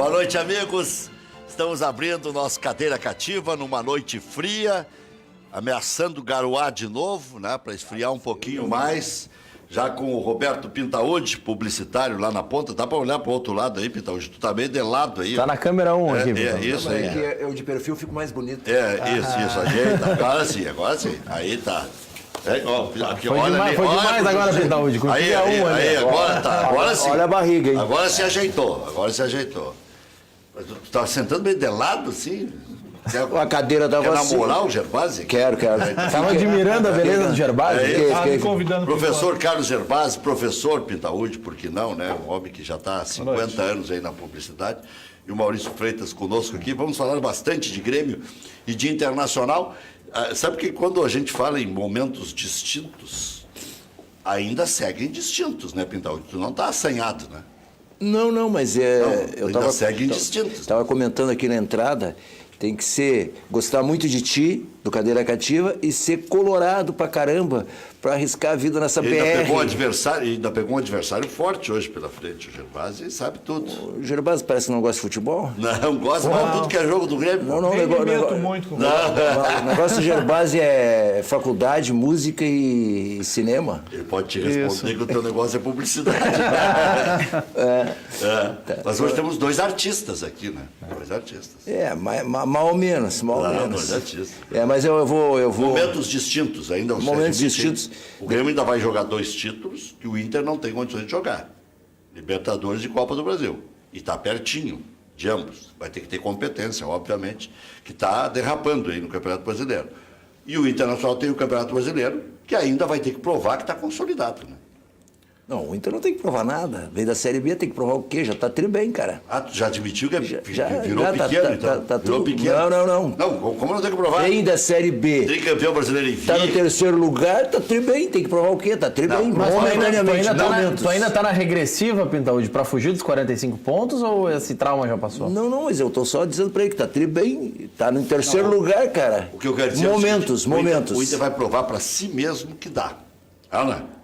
Boa noite, amigos. Estamos abrindo nossa cadeira cativa numa noite fria, ameaçando garoar de novo, né, para esfriar um pouquinho mais. Já com o Roberto Pintaúdi, publicitário lá na ponta. Dá para olhar para o outro lado aí, Pintaúdi? Tu tá meio de lado aí. Tá na câmera 1 aqui, Pintaúdi. Isso aí. Eu de perfil fico mais bonito. Isso, ajeita. Agora sim. Aí tá. Aqui, Foi olha demais, ali, foi olha demais agora, Pintaúdi. Aí, agora tá. Agora sim. Olha a barriga, hein? Agora se ajeitou. Mas tu tá sentando meio de lado, assim? A cadeira tava Quer assim. namorar o Gervásio? Quero. Tava admirando a beleza do Gervásio? Me convidando Professor Carlos Gervásio, professor Pintaúdi, por que não, né? Um homem que já está há 50 anos aí na publicidade. E o Maurício Freitas conosco aqui. Vamos falar bastante de Grêmio e de Internacional. Sabe que quando a gente fala em momentos distintos, ainda seguem distintos, né, Pintaúdi? Tu não está assanhado, né? Não, mas ainda seguem distintos. Estava comentando aqui na entrada, tem que gostar muito de ti, do Cadeira Cativa, e ser colorado pra caramba, pra arriscar a vida nessa Ele ainda BR. pegou um adversário forte hoje pela frente, o Gervásio, e sabe tudo. O Gervásio parece que não gosta de futebol. Não gosta, mas tudo que é jogo do Grêmio. Não, Nem me meto muito com o negócio do Gervásio é faculdade, música e cinema. Ele pode te responder que o teu negócio é publicidade. Mas hoje temos dois artistas aqui, né? Dois artistas. Mal ou menos. Dois artistas. Mas eu vou... Momentos distintos ainda. Momentos distintos. O Grêmio ainda vai jogar 2 títulos que o Inter não tem condições de jogar. Libertadores e Copa do Brasil. E está pertinho de ambos. Vai ter que ter competência, obviamente, que está derrapando aí no Campeonato Brasileiro. E o Internacional tem o Campeonato Brasileiro, que ainda vai ter que provar que está consolidado, né? Não, o Inter não tem que provar nada. Veio da Série B, tem que provar o quê? Já tá tri bem, cara. Tu já admitiu que virou já pequeno, então? Virou pequeno? Não. Não, como não tem que provar? Vem da Série B. Tricampeão brasileiro em Tá no terceiro lugar, tá tri bem. Tem que provar o quê? Tá tri bem. Mas tu ainda tá na regressiva, Pintaúdi, pra fugir dos 45 pontos ou esse trauma já passou? Não, mas eu tô só dizendo pra ele que tá tri bem. Tá no terceiro lugar, cara. O que eu quero dizer momentos. O Inter vai provar pra si mesmo que dá. Ana?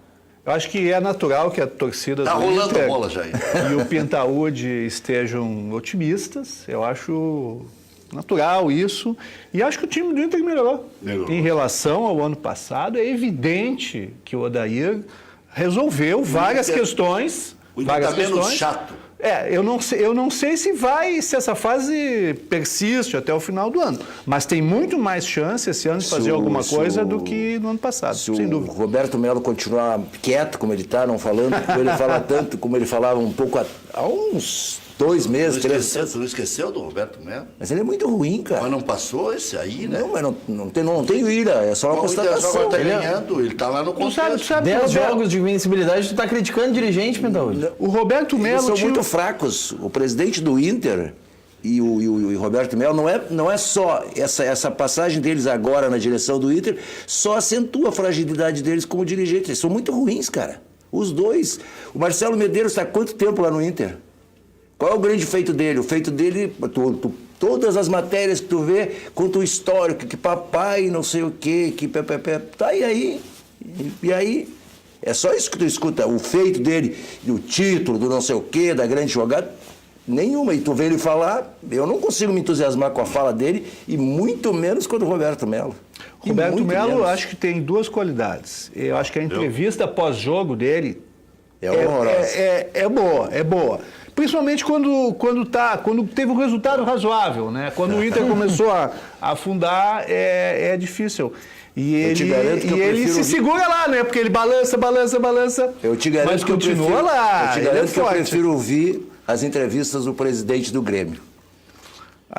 Eu acho que é natural que a torcida Tá do rolando Inter a bola já aí. E o Pintaúdi estejam otimistas. Eu acho natural isso. E acho que o time do Inter melhorou. Em relação ao ano passado, é evidente que o Odair resolveu várias questões. O Inter está menos chato. Eu não sei se essa fase persiste até o final do ano. Mas tem muito mais chance esse ano de fazer alguma coisa do que no ano passado, sem dúvida. Se o Roberto Melo continuar quieto, como ele está, não falando, como ele fala tanto, como ele falava um pouco há uns 2 meses, 3 meses. Tu não esqueceu do Roberto Melo? Mas ele é muito ruim, cara. Mas não passou esse aí, né? Não, mas não tem ira, é só uma constatação. Ele tá ganhando, ele tá lá no contexto. 10 jogos de invencibilidade, tu tá criticando o dirigente, Pintaúdi. O Roberto Melo são muito fracos. O presidente do Inter e o Roberto Melo não é só essa passagem deles agora na direção do Inter, só acentua a fragilidade deles como dirigente. Eles são muito ruins, cara. Os dois. O Marcelo Medeiros está há quanto tempo lá no Inter? Qual é o grande feito dele? O feito dele, todas as matérias que tu vê, conta o histórico, que papai não sei o quê, que pé. Tá aí. E aí? É só isso que tu escuta, o feito dele, do título, do não sei o quê, da grande jogada, nenhuma. E tu vê ele falar, eu não consigo me entusiasmar com a fala dele, e muito menos com o do Roberto Melo. Roberto Melo, acho que tem 2 qualidades. Eu acho que a entrevista pós-jogo dele é boa. Principalmente quando teve um resultado razoável, né? Quando o Inter começou a afundar, é difícil. E ele se segura lá, né? Porque ele balança. Eu te garanto mas continua lá. Eu te garanto que eu prefiro ouvir as entrevistas do presidente do Grêmio.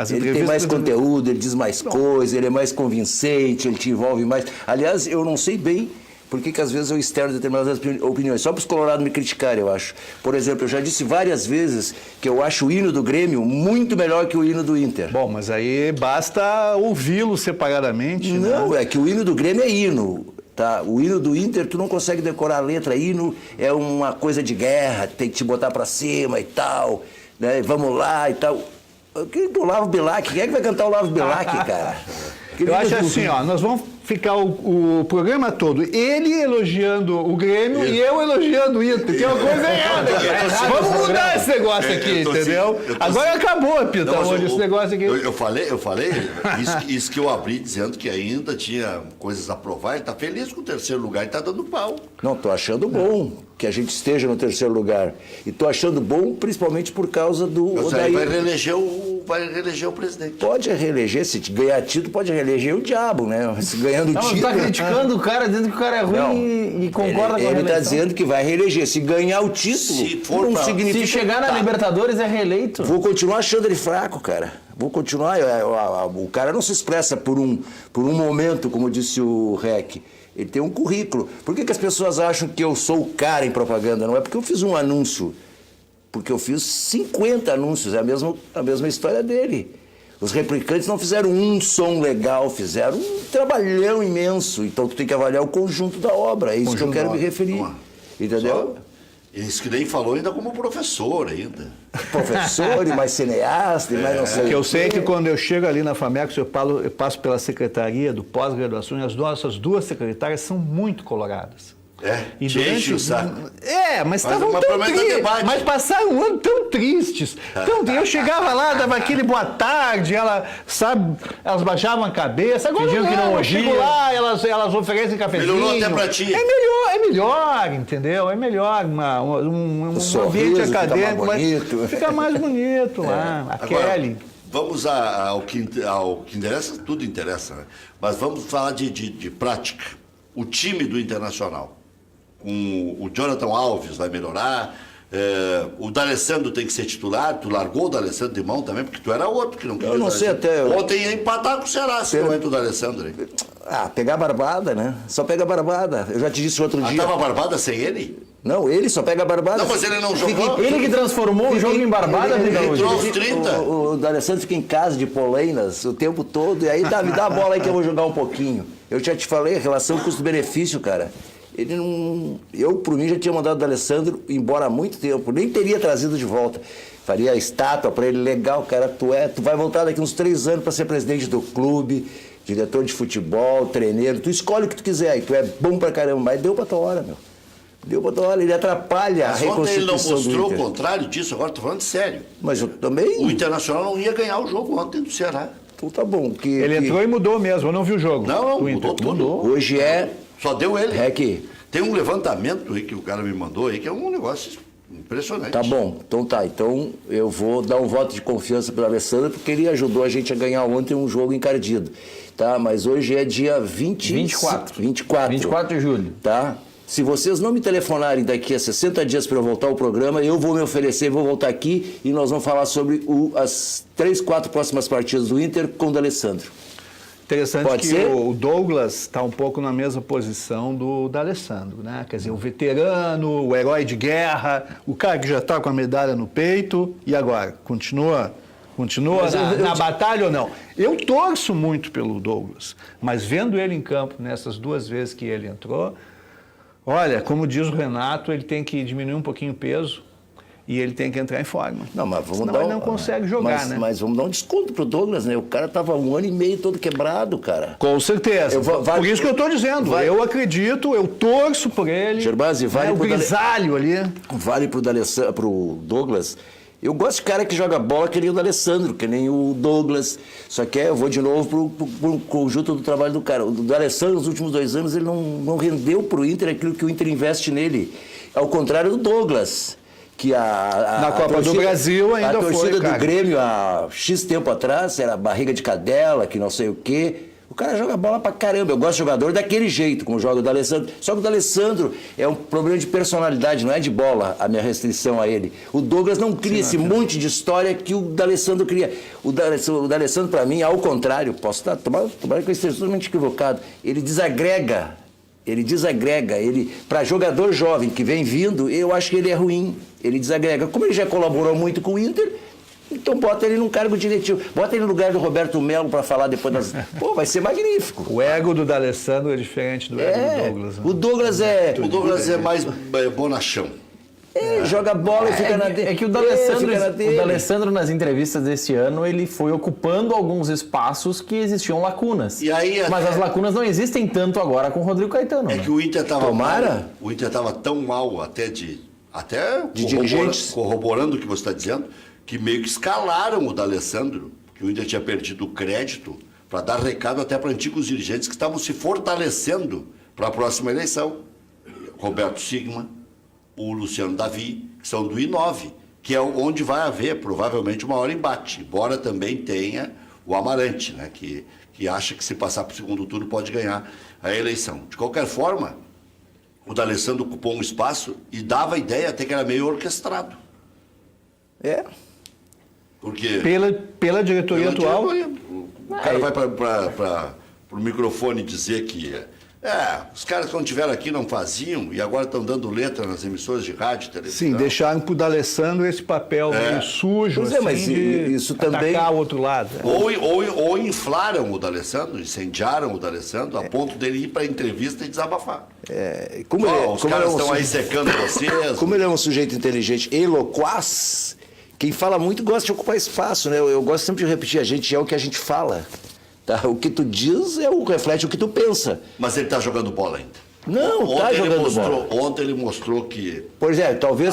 Ele tem mais conteúdo, ele diz mais coisas, ele é mais convincente, ele te envolve mais. Aliás, eu não sei bem por que às vezes eu externo determinadas opiniões, só para os colorados me criticarem, eu acho. Por exemplo, eu já disse várias vezes que eu acho o hino do Grêmio muito melhor que o hino do Inter. Bom, mas aí basta ouvi-lo separadamente, Não, né? É que o hino do Grêmio é hino. Tá? O hino do Inter, tu não consegue decorar a letra. Hino é uma coisa de guerra, tem que te botar para cima e tal, né? Vamos lá e tal. O Olavo Bilac, quem é que vai cantar o Olavo Bilac, cara? Eu acho assim, ó, nós vamos ficar o programa todo, ele elogiando o Grêmio e eu elogiando o Inter, que é uma coisa errada. Vamos mudar esse negócio aqui, entendeu? Agora acabou, Pintaúdi, esse negócio aqui. Eu falei, isso que eu abri dizendo que ainda tinha coisas a provar, ele está feliz com o terceiro lugar e está dando pau. Não, tô achando bom que a gente esteja no terceiro lugar. E tô achando bom principalmente por causa do Odair. Vai reeleger o presidente. Pode reeleger, se ganhar título, pode reeleger o diabo, né? Se ganhando Não, título... tá criticando o cara, dizendo que o cara é ruim e concorda com a reeleição. Ele tá dizendo que vai reeleger. Se ganhar o título, não significa... Se chegar na Libertadores, é reeleito. Vou continuar achando ele fraco, cara. Vou continuar... O cara não se expressa por um momento, como disse o Rec. Ele tem um currículo. Por que as pessoas acham que eu sou o cara em propaganda? Não é porque eu fiz um anúncio. Porque eu fiz 50 anúncios. É a mesma história dele. Os replicantes não fizeram um som legal, fizeram um trabalhão imenso. Então tu tem que avaliar o conjunto da obra. É isso que eu quero me referir. Entendeu? Isso que nem falou ainda como professor ainda. Professor e mais cineasta e mais não sei. Que eu sei que quando eu chego ali na Famex, eu passo pela secretaria do pós-graduação e as nossas duas secretárias são muito coloradas. E enche o saco. Mas estavam tão tristes. Mas passaram um ano tão tristes. Eu chegava lá, dava aquele boa tarde, elas baixavam a cabeça. Agora fingiam que não eu chego lá, elas oferecem cafezinho. Melhorou até pra ti. É melhor, entendeu? É melhor um ambiente acadêmico. Fica mais bonito lá. A Kelly. Vamos ao que interessa, tudo interessa, né? Mas vamos falar de prática. O time do Internacional. O Jonathan Alves vai melhorar, o D'Alessandro tem que ser titular, tu largou o D'Alessandro de mão também, porque tu era outro que não queria. Eu não sei até... Ontem ia empatar com o Ceará, se não entra o D'Alessandro aí. Pegar barbada, né? Só pega barbada. Eu já te disse outro dia. Tava barbada sem ele? Não, ele só pega barbada. Não, mas ele não jogou. Ele que transformou o jogo em barbada, ele entrou aos 30. O D'Alessandro fica em casa de Polainas o tempo todo, e aí me dá a bola aí que eu vou jogar um pouquinho. Eu já te falei, a relação custo-benefício, cara. Ele não... Eu, por mim, já tinha mandado o D'Alessandro embora há muito tempo. Nem teria trazido de volta. Faria a estátua para ele, legal, cara, tu vai voltar daqui uns 3 anos para ser presidente do clube, diretor de futebol, treineiro, tu escolhe o que tu quiser, e tu é bom pra caramba, mas deu pra tua hora, meu. Deu pra tua hora, ele atrapalha a reconstituição do Inter. Ele não mostrou o contrário disso, agora tô falando sério. Mas eu também... O Internacional não ia ganhar o jogo ontem do Ceará. Então tá bom. Ele entrou e mudou mesmo, eu não vi o jogo. Não, mudou tudo. Hoje é... Só deu ele. É que... Tem um levantamento aí que o cara me mandou aí, que é um negócio impressionante. Tá bom, então tá. Então eu vou dar um voto de confiança para o Alessandro, porque ele ajudou a gente a ganhar ontem um jogo encardido. Tá, mas hoje é dia 24 de julho. Tá? Se vocês não me telefonarem daqui a 60 dias para eu voltar ao programa, eu vou me oferecer, vou voltar aqui e nós vamos falar sobre as 3, 4 próximas partidas do Inter com o D'Alessandro. Interessante Pode que ser? o Douglas está um pouco na mesma posição do D'Alessandro, né? Quer dizer, o veterano, o herói de guerra, o cara que já está com a medalha no peito, e agora? Continua na batalha ou não? Eu torço muito pelo Douglas, mas vendo ele em campo nessas 2 vezes que ele entrou, olha, como diz o Renato, ele tem que diminuir um pouquinho o peso e ele tem que entrar em forma. Não, mas vamos senão dar ele não consegue jogar, né? Mas vamos dar um desconto pro Douglas, né? O cara tava 1 ano e meio todo quebrado, cara. Com certeza. Por isso que eu estou dizendo. Eu acredito, eu torço por ele. Gervásio, vale o grisalho ali. Vale pro Douglas. Eu gosto de cara que joga bola que nem o D'Alessandro, que nem o Douglas. Só que eu vou de novo pro conjunto do trabalho do cara. O D'Alessandro, nos últimos 2 anos, ele não rendeu pro Inter aquilo que o Inter investe nele. Ao contrário do Douglas. Que na Copa do Brasil ainda foi, a torcida do Grêmio há X tempo atrás era barriga de cadela, que não sei o quê. O cara joga bola pra caramba. Eu gosto de jogador daquele jeito, como joga o D'Alessandro. Só que o D'Alessandro é um problema de personalidade, não é de bola a minha restrição a ele. O Douglas não cria esse monte de história que o D'Alessandro cria. O D'Alessandro, pra mim, ao contrário, posso estar, tomara que eu esteja totalmente equivocado, ele desagrega. Para jogador jovem que vem vindo, eu acho que ele é ruim. Ele desagrega. Como ele já colaborou muito com o Inter, então bota ele num cargo diretivo. Bota ele no lugar do Roberto Melo para falar depois das... Pô, vai ser magnífico. O ego do D'Alessandro é diferente do ego do Douglas. Né? O Douglas é... O Douglas é mais bonachão. Joga bola e fica na dele. É que o D'Alessandro, nas entrevistas desse ano, ele foi ocupando alguns espaços que existiam lacunas. E aí, mas as lacunas não existem tanto agora com o Rodrigo Caetano. É né? que o Inter estava Tomara. O Inter estava tão mal até de dirigentes. corroborando o que você está dizendo, que meio que escalaram o D'Alessandro, que o Inter tinha perdido o crédito, para dar recado até para antigos dirigentes que estavam se fortalecendo para a próxima eleição. Roberto Sigma, o Luciano Davi, que são do I9, que é onde vai haver provavelmente o maior embate, embora também tenha o Amarante, né, que acha que se passar para o segundo turno pode ganhar a eleição. De qualquer forma, o D'Alessandro ocupou um espaço e dava a ideia até que era meio orquestrado. Porque Pela diretoria atual. O cara vai para o microfone dizer que os caras quando estiveram aqui não faziam e agora estão dando letra nas emissoras de rádio e televisão. Sim, deixaram para o D'Alessandro esse papel meio sujo, Pois assim, mas de isso também... atacar o outro lado. Ou inflaram o D'Alessandro, incendiaram o D'Alessandro, a ponto dele ir para a entrevista e desabafar. Os caras estão aí secando vocês. Como ele é um sujeito inteligente e loquaz, quem fala muito gosta de ocupar espaço, né? Eu gosto sempre de repetir, a gente é o que a gente fala. Tá? O que tu diz reflete o que tu pensa. Mas ele está jogando bola ainda. Não, está jogando bola. Ontem ele mostrou que... Pois é, talvez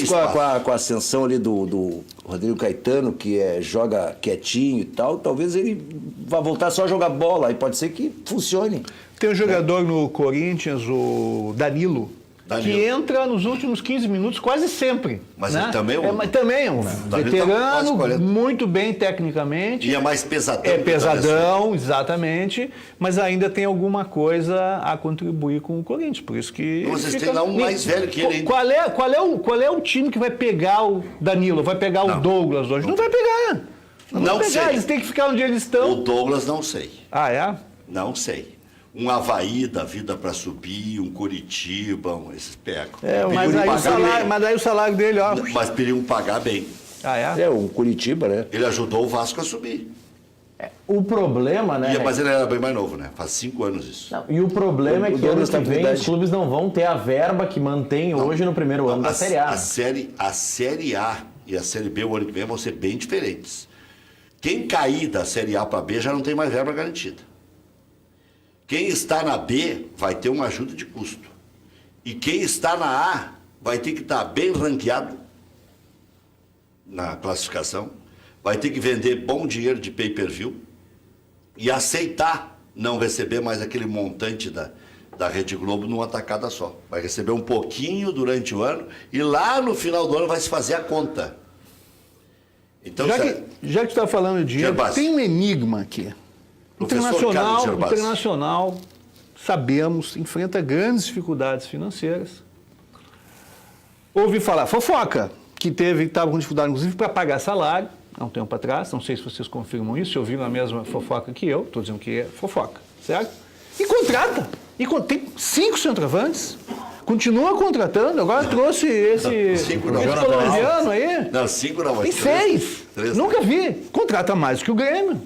com a ascensão ali do Rodrigo Caetano, que joga quietinho e tal, talvez ele vá voltar só a jogar bola, aí pode ser que funcione. Tem um jogador no Corinthians, o Danilo, que entra nos últimos 15 minutos quase sempre. Mas né? ele também mas também é um veterano, muito bem tecnicamente. E é mais pesadão. É pesadão, exatamente, mas ainda tem alguma coisa a contribuir com o Corinthians, por isso que... Vocês têm lá um mais velho que ele ainda. Qual é o time que vai pegar o Danilo, vai pegar o Douglas hoje? Não vai pegar. Não vai pegar, sei. eles têm que ficar onde eles estão. O Douglas não sei. Ah, é? Não sei. Um Avaí da vida para subir, um Curitiba, esses pegam. Mas aí o salário dele, ó. Mas periam pagar bem. Ah, é? O Curitiba, né? Ele ajudou o Vasco a subir. O problema, né? Mas ele era bem mais novo, né? Faz 5 anos isso. Não, e o problema é que ano que vem os clubes não vão ter a verba que mantém hoje no primeiro ano da Série A. A Série A e a Série B o ano que vem vão ser bem diferentes. Quem cair da Série A para B já não tem mais verba garantida. Quem está na B vai ter uma ajuda de custo. E quem está na A vai ter que estar bem ranqueado na classificação, vai ter que vender bom dinheiro de pay-per-view e aceitar não receber mais aquele montante da Rede Globo numa tacada só. Vai receber um pouquinho durante o ano e lá no final do ano vai se fazer a conta. Então, já que tu está falando de dinheiro, tem um enigma aqui. Internacional, sabemos, enfrenta grandes dificuldades financeiras. Ouvi falar, fofoca, que estava com dificuldade, inclusive, para pagar salário, há um tempo atrás, não sei se vocês confirmam isso, se ouviram a mesma fofoca que eu, estou dizendo que é fofoca, certo? E contrata, tem 5 centroavantes, continua contratando, agora trouxe esse colombiano aí. Não, 5 não, tem 6, nunca vi, contrata mais do que o Grêmio.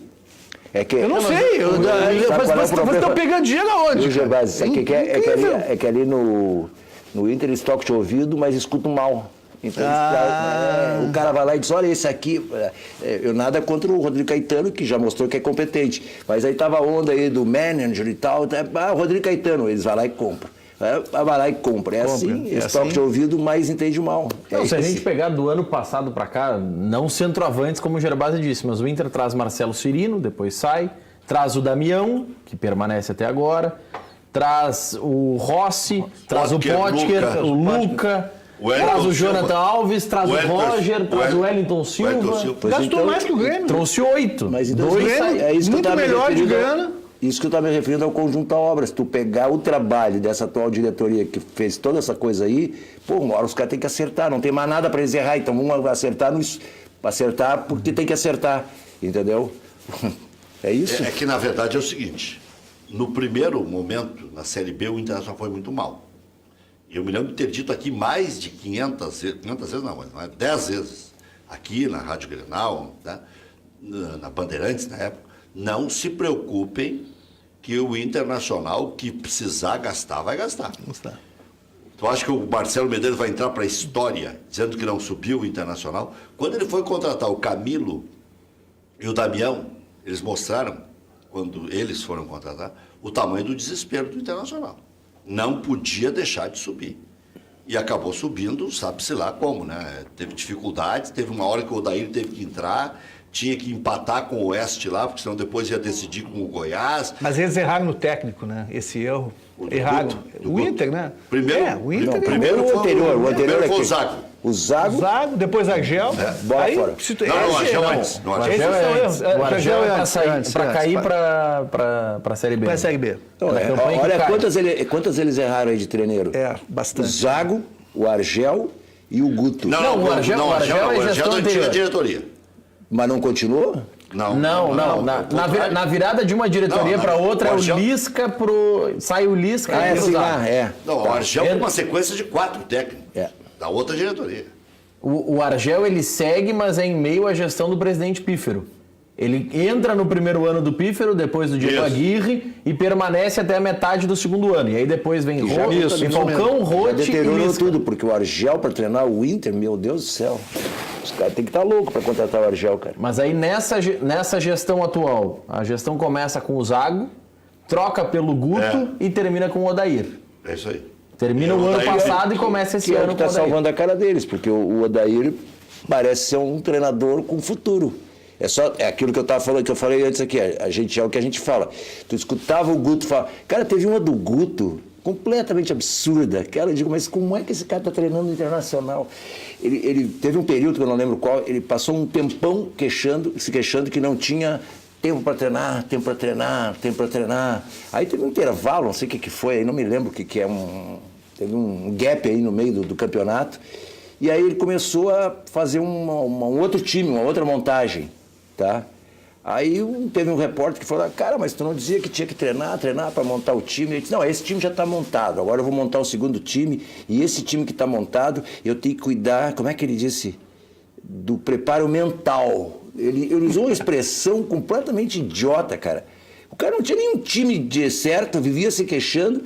Eu não sei, vocês estão pegando dinheiro aonde? É que ali no Inter eles tocam de ouvido, mas escutam mal. Então o cara vai lá e diz, olha esse aqui, eu nada contra o Rodrigo Caetano, que já mostrou que é competente, mas aí tava a onda aí do manager e tal, o Rodrigo Caetano, eles vão lá e compram. Vai lá e compra. Assim, eles tocam de ouvido, mas entende mal. Se a gente pegar do ano passado para cá, não centroavantes, como o Gerbasi disse, mas o Inter traz Marcelo Cirino, depois sai, traz o Damião, que permanece até agora, traz o Rossi, traz o Potker, o Luca, traz o Jonathan Alves, traz o Roger, traz o Wellington Silva. Gastou mais que o Grêmio. Trouxe 8. Mas então, muito melhor de grana. Isso que eu estava me referindo ao conjunto da obra. Se tu pegar o trabalho dessa atual diretoria que fez toda essa coisa aí, uma hora os caras têm que acertar, não tem mais nada para eles errar, então vamos acertar porque tem que acertar, entendeu? É isso? É que na verdade é o seguinte, no primeiro momento, na Série B, o Internacional foi muito mal. Eu me lembro de ter dito aqui mais de 500 vezes não, mas 10 vezes, aqui na Rádio Grenal, né, na Bandeirantes na época, não se preocupem que o Internacional, que precisar gastar, vai gastar. Tu acha que o Marcelo Medeiros vai entrar para a história dizendo que não subiu o Internacional? Quando ele foi contratar o Camilo e o Damião, eles mostraram, quando eles foram contratar, o tamanho do desespero do Internacional. Não podia deixar de subir. E acabou subindo, sabe-se lá como, né? Teve dificuldades, teve uma hora que o Odair teve que entrar, tinha que empatar com o Oeste lá, porque senão depois ia decidir com o Goiás. Mas eles erraram no técnico, né? Esse erro. Errado. O Inter, né? Primeiro, o Inter. Não, primeiro o anterior. O anterior foi é o quem? Zago. O Zago. Zago, depois Argel. Bola Aí, fora. se tu, Não, o Argel não. antes. O Argel é antes. O Argel é para cair para a Série B. Para a Série B. Então, olha quantas eles erraram aí de treineiro. Bastante. O Zago, o Argel e o Guto. Não, o Argel é gestão não tinha anterior. diretoria. Mas não continuou? Não. Na virada de uma diretoria para outra, é o Lisca sai o Lisca e Assim lá, Não, o Argel é uma sequência de 4 técnicos da outra diretoria. O Argel, ele segue, mas é em meio à gestão do presidente Pífero. Ele entra no primeiro ano do Pífero, depois do Diego Aguirre, e permanece até a metade do segundo ano. E aí depois vem Falcão, Rotti e deteriorou Lisca. tudo, porque o Argel para treinar o Inter, meu Deus do céu. Os caras têm que estar loucos para contratar o Argel, cara. Mas aí nessa gestão atual, a gestão começa com o Zago, troca pelo Guto e termina com o Odair. É isso aí. Termina o ano passado e começa esse ano que está salvando a cara deles, porque o Odair parece ser um treinador com futuro. É aquilo que eu estava falando, que eu falei antes aqui, é o que a gente fala. Tu escutava o Guto falar, cara, teve uma do Guto completamente absurda. Cara, eu digo, mas como é que esse cara está treinando no Internacional? Ele teve um período, que eu não lembro qual, ele passou um tempão se queixando que não tinha tempo para treinar. Aí teve um intervalo, não sei o que foi, aí não me lembro o que é, teve um gap aí no meio do campeonato, e aí ele começou a fazer um outro time, uma outra montagem, tá? Aí teve um repórter que falou, cara, mas tu não dizia que tinha que treinar para montar o time? Ele disse, não, esse time já está montado, agora eu vou montar o segundo time, e esse time que está montado, eu tenho que cuidar, como é que ele disse? Do preparo mental. Ele usou uma expressão completamente idiota, cara. O cara não tinha nenhum time de certo, vivia se queixando.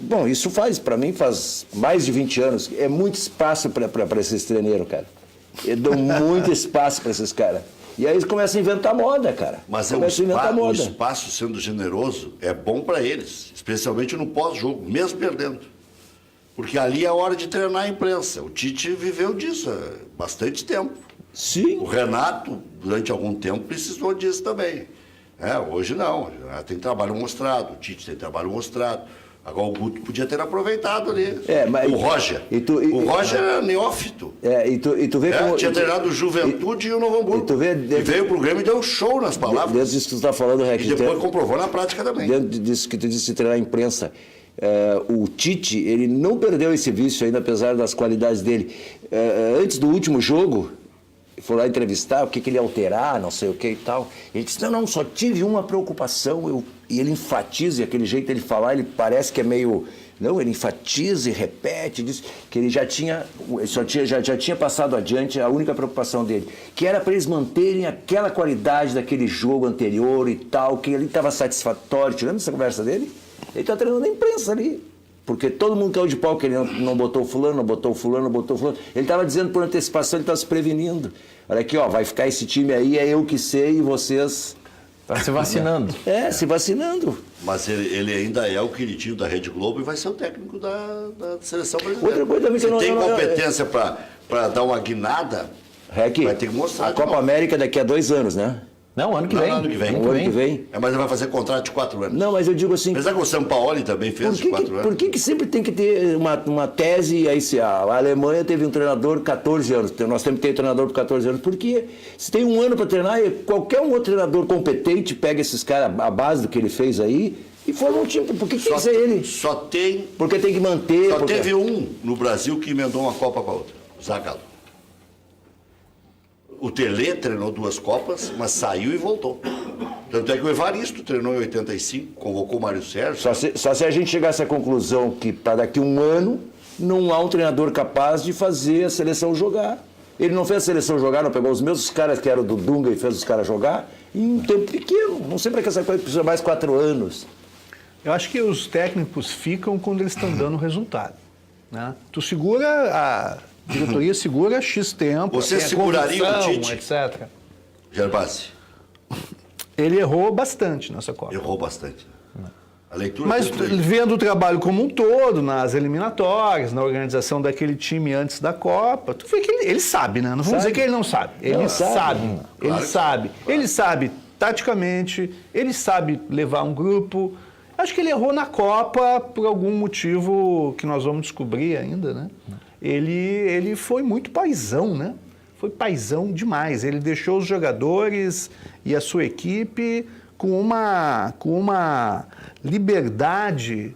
Bom, isso para mim faz mais de 20 anos. É muito espaço para esses treineiros, cara. Eu dou muito espaço para esses caras. E aí eles começam a inventar moda, cara. Mas o espaço, sendo generoso, é bom para eles. Especialmente no pós-jogo, mesmo perdendo. Porque ali é a hora de treinar a imprensa. O Tite viveu disso há bastante tempo. Sim. O Renato, durante algum tempo, precisou disso também. Hoje não. Já tem trabalho mostrado. O Tite tem trabalho mostrado. Agora o Guto podia ter aproveitado ali. O Roger. O Roger era neófito. E tu vê como... Tinha treinado o Juventude e o Novo Hamburgo. E veio pro Grêmio e deu show nas palavras. Dentro disso que tu está falando, Rex. E depois comprovou na prática também. Dentro disso que tu disse de treinar a imprensa, o Tite, ele não perdeu esse vício ainda, apesar das qualidades dele. Antes do último jogo, foi lá entrevistar o que ele ia alterar, não sei o que e tal. Ele disse, não, só tive uma preocupação. E ele enfatiza, e aquele jeito dele falar, ele parece que é meio... Não, ele enfatiza e repete, diz que ele já tinha passado adiante a única preocupação dele, que era para eles manterem aquela qualidade daquele jogo anterior e tal, que ele estava satisfatório. Te lembra dessa conversa dele? Ele está treinando a imprensa ali. Porque todo mundo caiu de pau que ele não botou fulano, não botou fulano, não botou fulano. Ele estava dizendo por antecipação, ele estava se prevenindo. Olha aqui, vai ficar esse time aí, é eu que sei e vocês... Está se vacinando. Se vacinando. Mas ele ainda é o queridinho da Rede Globo e vai ser o técnico da seleção brasileira. Outra coisa também que Se tem competência para dar uma guinada, vai ter que mostrar. A Copa América daqui a 2 anos, né? Não, ano que vem. Ano que vem. Ano que vem. Mas ele vai fazer contrato de 4 anos. Não, mas eu digo assim... Apesar que o Sampaoli também fez de 4 anos. Por que sempre tem que ter uma tese? Aí, se a Alemanha teve um treinador de 14 anos, nós temos que ter um treinador por 14 anos. Porque se tem 1 ano para treinar, qualquer um outro treinador competente pega esses caras, a base do que ele fez aí, e forma um time. Por que tem que ser ele? Só tem... Porque tem que manter... Só teve um no Brasil que emendou uma Copa com a outra. O Zagallo. O Tele treinou 2 Copas, mas saiu e voltou. Tanto é que o Evaristo treinou em 85, convocou o Mário Sérgio. Só se a gente chegasse à conclusão que para daqui 1 ano não há um treinador capaz de fazer a seleção jogar. Ele não fez a seleção jogar, não pegou os mesmos caras que eram do Dunga e fez os caras jogar em um tempo pequeno. Não sei para que essa coisa precisa mais 4 anos. Eu acho que os técnicos ficam quando eles estão dando resultado. Né? Tu segura, a diretoria segura X tempo. Você seguraria o Tite? Etc. Gerbasi. Ele errou bastante nessa Copa. Errou bastante. A leitura Mas dele- vendo o trabalho como um todo, nas eliminatórias, na organização daquele time antes da Copa, tu vê que ele sabe, né? Não vamos dizer que ele não sabe. Ele sabe. Ele Claro que sabe. Ele sabe taticamente, ele sabe levar um grupo. Acho que ele errou na Copa por algum motivo que nós vamos descobrir ainda, né? Ele foi muito paizão, né? Foi paizão demais. Ele deixou os jogadores e a sua equipe com uma liberdade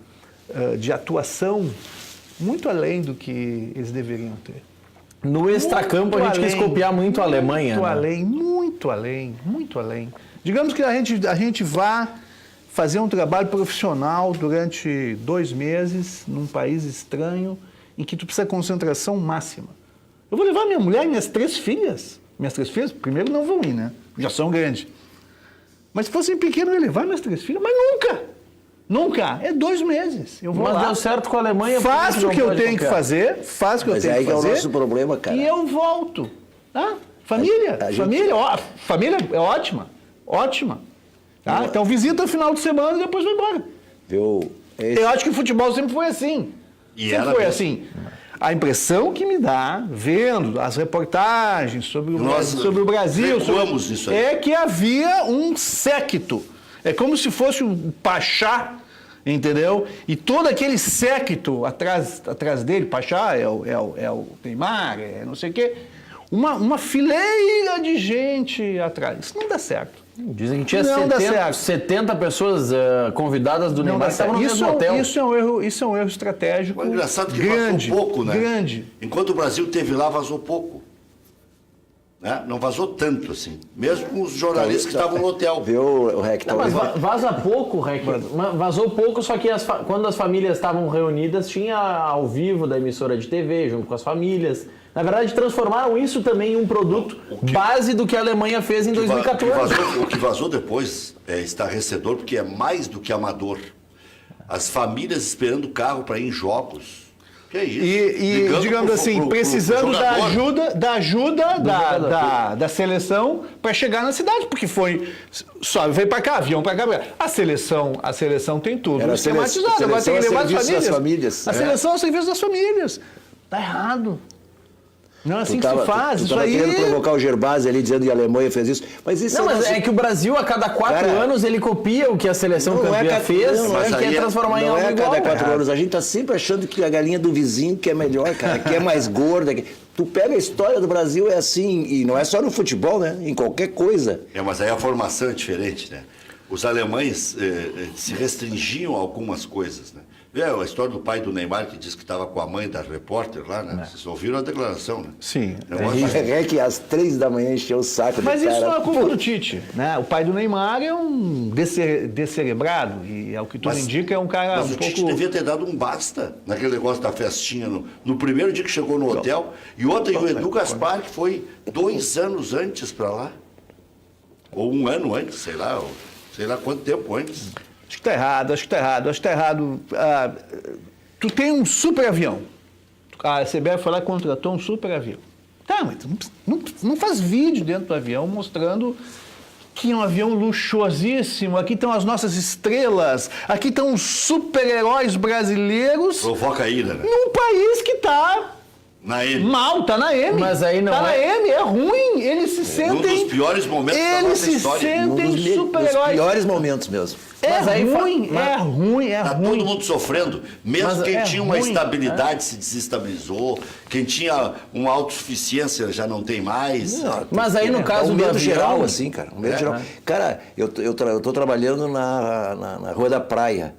de atuação muito além do que eles deveriam ter. No extracampo, a gente quis copiar muito a Alemanha. Muito né? além, muito além, muito além. Digamos que a gente vá fazer um trabalho profissional durante 2 meses num país estranho em que tu precisa de concentração máxima. Eu vou levar minha mulher e minhas 3 filhas. Minhas 3 filhas, primeiro, não vão ir, né? Já são grandes. Mas se fossem pequenos, eu ia levar minhas 3 filhas. Mas nunca! Nunca! É 2 meses. Eu vou Mas lá. deu certo com a Alemanha. Faço o que eu tenho que fazer, faço o que eu Mas tenho aí que que é o fazer. nosso problema, cara. E eu volto. Tá? Família, A gente- família é ótima, ótima. Tá? Então visita o final de semana e depois vai embora. Viu? Eu acho que o futebol sempre foi assim. E sempre era foi mesmo. assim. A impressão que me dá, vendo as reportagens sobre o, Nós sobre o Brasil, recuamos isso aí. é que havia um séquito. É como se fosse um pachá, entendeu? E todo aquele séquito atrás dele, pachá é o Neymar, é não sei o quê, uma fileira de gente atrás. Isso não dá certo. Dizem que tinha Não dá 70, certo. 70 pessoas convidadas do Não Neymar dá que estavam certo. no mesmo hotel. Isso é um erro estratégico O engraçado é que grande, vazou pouco, né? grande. Enquanto o Brasil teve lá, vazou pouco. Né? Não vazou tanto assim. Mesmo com os jornalistas que estavam no hotel. Viu, o Rec? Não, mas talvez- vaza pouco, Rec. Vazou pouco, só que quando as famílias estavam reunidas, tinha ao vivo da emissora de TV, junto com as famílias. Na verdade, transformaram isso também em um produto base do que a Alemanha fez em 2014. O que vazou depois é estarrecedor, porque é mais do que amador. As famílias esperando o carro para ir em jogos. Que é isso? E Ligando digamos pro- assim, pro precisando jogador. da ajuda da seleção para chegar na cidade, porque veio para cá, avião para cá. A seleção tem tudo Era a esquematizado, agora tem que seleção levar a as serviço das famílias. famílias. A É. seleção é a serviço das famílias. Tá errado. Não é assim que se faz. Tu Isso tava aí. querendo provocar o Gerbasi ali, dizendo que a Alemanha fez isso. Mas isso Não, é mas nosso- é que o Brasil, a cada 4 Cara, anos, ele copia o que a seleção não é campeã cada- fez não, mas e aí quer é- transformar em Não algo é a cada igual. 4 anos. A gente tá sempre achando que a galinha do vizinho que é melhor, cara, que é mais gorda. Tu pega a história do Brasil, é assim, e não é só no futebol, né? Em qualquer coisa. Mas aí a formação é diferente, né? Os alemães se restringiam a algumas coisas, né? Vê a história do pai do Neymar que disse que estava com a mãe da repórter lá, né? Vocês ouviram a declaração, né? Sim. Negócio- É que às 3 da manhã encheu o saco do Mas cara. isso não é culpa do Tite, né? O pai do Neymar é um descerebrado e, ao que tudo indica, é um cara Mas um o Tite pouco... devia ter dado um basta naquele negócio da festinha no primeiro dia que chegou no hotel. E ontem o Edu Gaspar, que foi 2 anos antes para lá. Ou 1 ano antes, sei lá quanto tempo antes. Acho que tá errado. Tu tem um super avião. A CBF foi lá e contratou um super avião. Tá, mas tu não faz vídeo dentro do avião mostrando que é um avião luxuosíssimo, aqui estão as nossas estrelas, aqui estão os super-heróis brasileiros Provoca ira, né? num país que tá Na M. mal, tá na M. Mas aí não tá na é- M, é ruim, eles se Um dos sentem... piores momentos da Eles nossa se história. Um sentem dos super-heróis. piores momentos mesmo. Mas aí É ruim. Tá todo mundo sofrendo. Mesmo Mas quem é tinha uma ruim, estabilidade se desestabilizou. Quem tinha uma autossuficiência já não tem mais. Mas aí, no caso um do medo avião... geral, assim, cara. Um medo geral. Cara, eu tô trabalhando na Rua da Praia.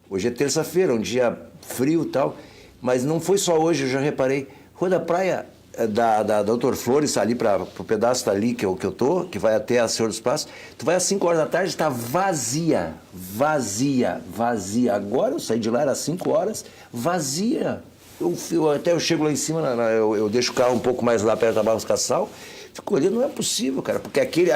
Hoje é terça-feira, um dia frio e tal. Mas não foi só hoje, eu já reparei. Rua da Praia, da Doutor Flores, ali pro pedaço dali que eu tô, que vai até a Senhor dos Passos. Tu vai às 5 horas da tarde, está vazia. Agora eu saí de lá, era às 5 horas, vazia. Eu chego lá em cima, eu deixo o carro um pouco mais lá perto da Barros Cassal, Escolher não é possível, cara, porque aquele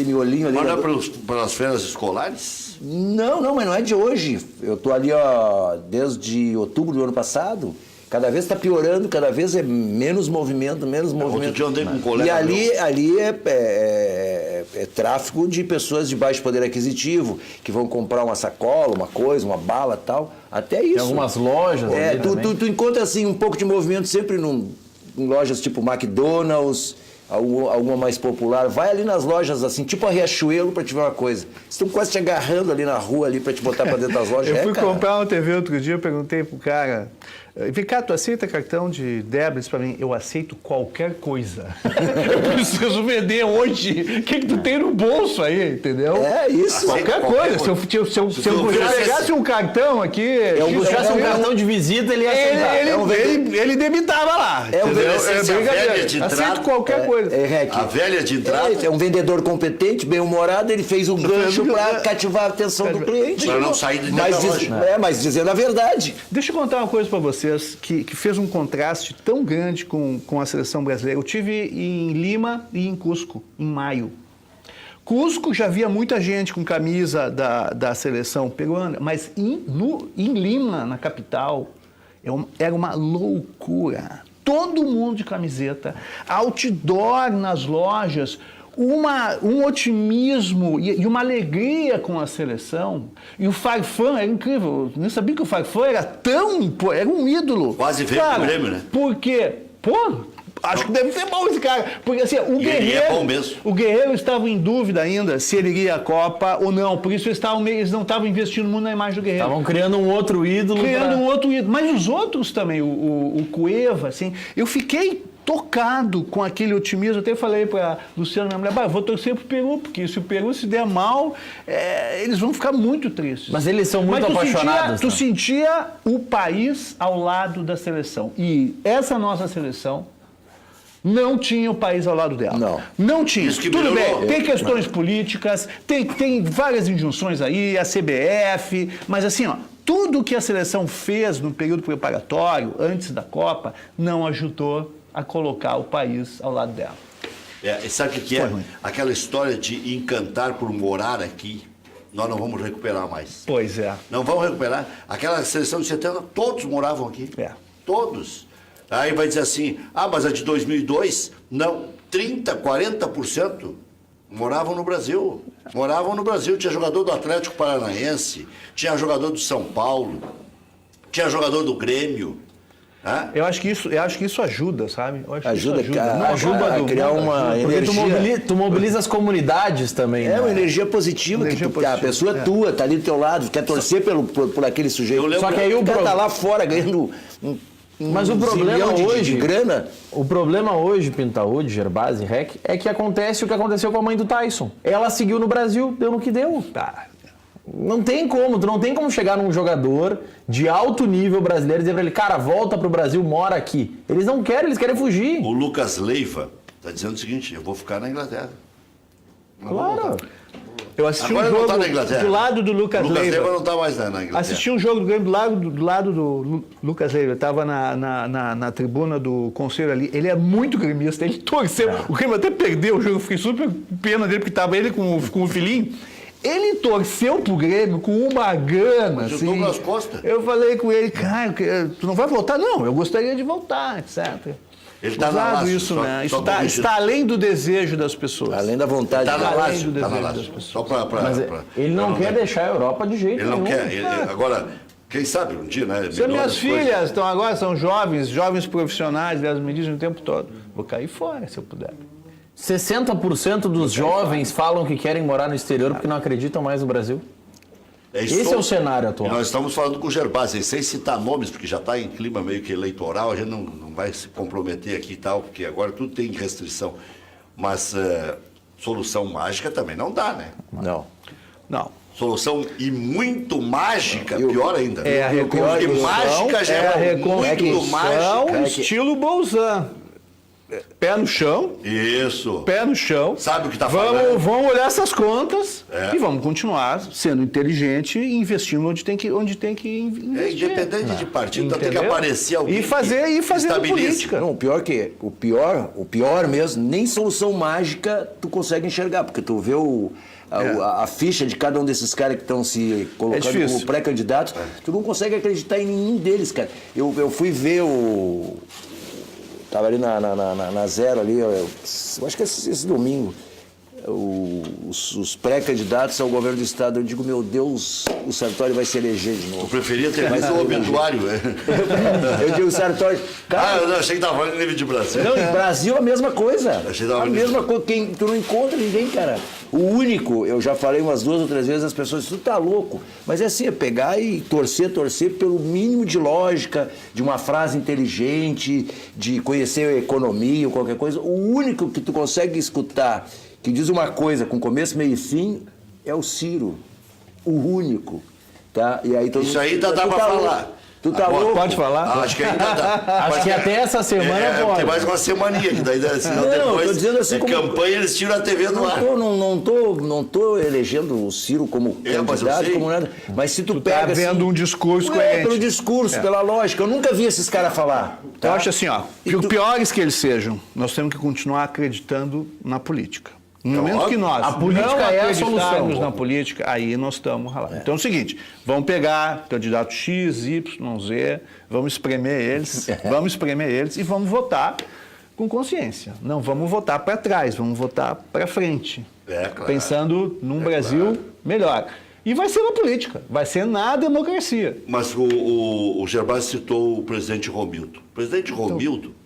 miolinho ali... Mas não é pelas férias escolares? Não, mas não é de hoje. Eu tô ali, ó, desde outubro do ano passado. Cada vez está piorando, cada vez é menos movimento. Outro dia eu andei com um colega E ali é tráfico de pessoas de baixo poder aquisitivo, que vão comprar uma sacola, uma coisa, uma bala e tal. Até isso. Tem algumas lojas ali tu encontra assim um pouco de movimento sempre em lojas tipo McDonald's, alguma mais popular. Vai ali nas lojas assim, tipo a Riachuelo, para te ver uma coisa. Estão quase te agarrando ali na rua ali para te botar para dentro das lojas. Eu fui comprar uma TV outro dia, eu perguntei pro cara, vem cá, tu aceita cartão de débito? Para mim, eu aceito qualquer coisa. Eu preciso vender hoje. O que tu tem no bolso aí, entendeu? É isso. Qualquer coisa. Se eu pegasse um cartão aqui... Se eu puxasse um cartão de visita, ele ia aceitar. Ele debitava lá. Aceito qualquer coisa. A velha de entrada. É um vendedor competente, bem-humorado, ele fez um gancho para cativar a atenção do cliente. Para não sair de dentro da loja. Mas dizendo a verdade. Deixa eu contar uma coisa para vocês que fez um contraste tão grande com a seleção brasileira. Eu tive em Lima e em Cusco, em maio. Cusco já havia muita gente com camisa da seleção peruana, mas em Lima, na capital, era uma loucura. Todo mundo de camiseta, outdoor nas lojas, um otimismo e uma alegria com a seleção. E o Farfán era incrível. Eu nem sabia que o Farfán era um ídolo. Quase veio pro Grêmio, né? Porque, acho que deve ser bom esse cara. Porque assim, Ele é bom mesmo. O Guerreiro estava em dúvida ainda se ele iria à Copa ou não. Por isso eles não estavam investindo muito na imagem do Guerreiro. Estavam criando um outro ídolo. Mas os outros também, o Cueva, assim, eu fiquei tocado com aquele otimismo. Até falei para Luciano, minha mulher, vou torcer pro Peru, porque se o Peru se der mal, eles vão ficar muito tristes. Mas eles são muito apaixonados. Tu sentia o país ao lado da seleção. E essa nossa seleção não tinha o país ao lado dela. Não tinha. Isso que Tudo melhorou. bem, tem questões políticas, tem várias injunções aí, a CBF, mas assim, tudo que a seleção fez no período preparatório, antes da Copa, não ajudou a colocar o país ao lado dela. Sabe o que é? Aquela história de encantar por morar aqui, nós não vamos recuperar mais. Pois é. Não vamos recuperar. Aquela seleção de 70, todos moravam aqui. Todos. Aí vai dizer assim, mas a de 2002, não, 30%, 40% moravam no Brasil. Tinha jogador do Atlético Paranaense, tinha jogador do São Paulo, tinha jogador do Grêmio. Eu acho que isso ajuda, sabe? Ajuda a criar uma energia. Porque tu mobiliza as comunidades também. Uma energia positiva, a pessoa é tua, tá ali do teu lado, quer torcer por aquele sujeito. Só que aí o cara tá lá fora ganhando Mas o problema hoje, de grana. O problema hoje, Pintaúde, Gervásio e Rec, é que acontece o que aconteceu com a mãe do Tyson. Ela seguiu no Brasil, deu no que deu. Não tem como, tu não tem como chegar num jogador de alto nível brasileiro e dizer pra ele, cara, volta pro Brasil, mora aqui. Eles não querem, eles querem fugir. O Lucas Leiva tá dizendo o seguinte, eu vou ficar na Inglaterra. Claro. Eu assisti Agora um jogo do lado do Lucas Leiva. Lucas Leiva não tá mais na Inglaterra. Assisti um jogo do Grêmio do lado do Lucas Leiva. Eu estava na tribuna do conselho ali. Ele é muito gremista, ele torceu. O Grêmio até perdeu o jogo, eu fiquei super pena dele, porque estava ele com o filhinho. Ele torceu pro Grêmio com uma gana, assim. Douglas Costa. Eu falei com ele, cara, tu não vai voltar? Não, eu gostaria de voltar, etc. Ele está na Lazio. Isso, né? Isso está além do desejo das pessoas. Além da vontade. Está na Lazio. Lazio. Só para... Mas ele não quer deixar a Europa de jeito nenhum. Ele não quer. Agora, quem sabe um dia, né? Minhas filhas estão agora, são jovens profissionais, elas me dizem o tempo todo. Vou cair fora, se eu puder. 60% dos jovens falam que querem morar no exterior porque não acreditam mais no Brasil. Esse é o cenário atual. E nós estamos falando com o Gervásio, sem citar nomes, porque já está em clima meio que eleitoral, a gente não vai se comprometer aqui e tal, porque agora tudo tem restrição. Mas solução mágica também não dá, né? Não. Solução e muito mágica, pior ainda. Porque mágica já é muito mágica. Estilo Bolzan. Pé no chão. Isso. Pé no chão. Sabe o que está falando. Vamos olhar essas contas e vamos continuar sendo inteligente e investindo onde tem que investir. Independente de partido, então tem que Entendeu? aparecer alguém E fazer política. Não, o pior mesmo, nem solução mágica tu consegue enxergar, porque tu vê a ficha de cada um desses caras que estão se colocando como pré-candidatos, tu não consegue acreditar em nenhum deles, cara. Eu fui ver Tava ali na Zero ali, eu acho que esse domingo, os pré-candidatos ao governo do estado, eu digo, meu Deus, o Sartori vai se eleger de novo. Eu preferia ter mais um obituário. Eu digo, Sartori... Cara, eu achei que estava falando em nível de Brasil. Não, em Brasil a mesma coisa. A mesma coisa, tu não encontra ninguém, cara. O único, eu já falei umas 2 ou 3 vezes, as pessoas dizem, tu tá louco. Mas é assim, é pegar e torcer pelo mínimo de lógica, de uma frase inteligente, de conhecer a economia ou qualquer coisa. O único que tu consegue escutar que diz uma coisa com começo, meio e fim é o Ciro. O único. Tá? E aí, isso aí dá pra falar. Tu tá louco? Pode falar? Acho que ainda dá. Acho que até essa semana pode. Tem mais uma semaninha, que daí senão Não, depois tô dizendo assim como... campanha eles tiram a TV do ar. Não tô elegendo o Ciro como candidato, como nada. Mas se tu pega... Tá vendo um discurso coerente. Pelo discurso, pela lógica. Eu nunca vi esses caras falar. Tá? Eu acho assim, por piores que eles sejam, nós temos que continuar acreditando na política. No momento que nós a política não é a solução na política, aí nós estamos ralados. Então é o seguinte, vamos pegar candidato X, Y, Z, vamos espremer eles e vamos votar com consciência. Não vamos votar para trás, vamos votar para frente. Claro. Pensando num Brasil melhor. E vai ser na política, vai ser na democracia. Mas o Gervásio citou o presidente Romildo. O presidente Romildo,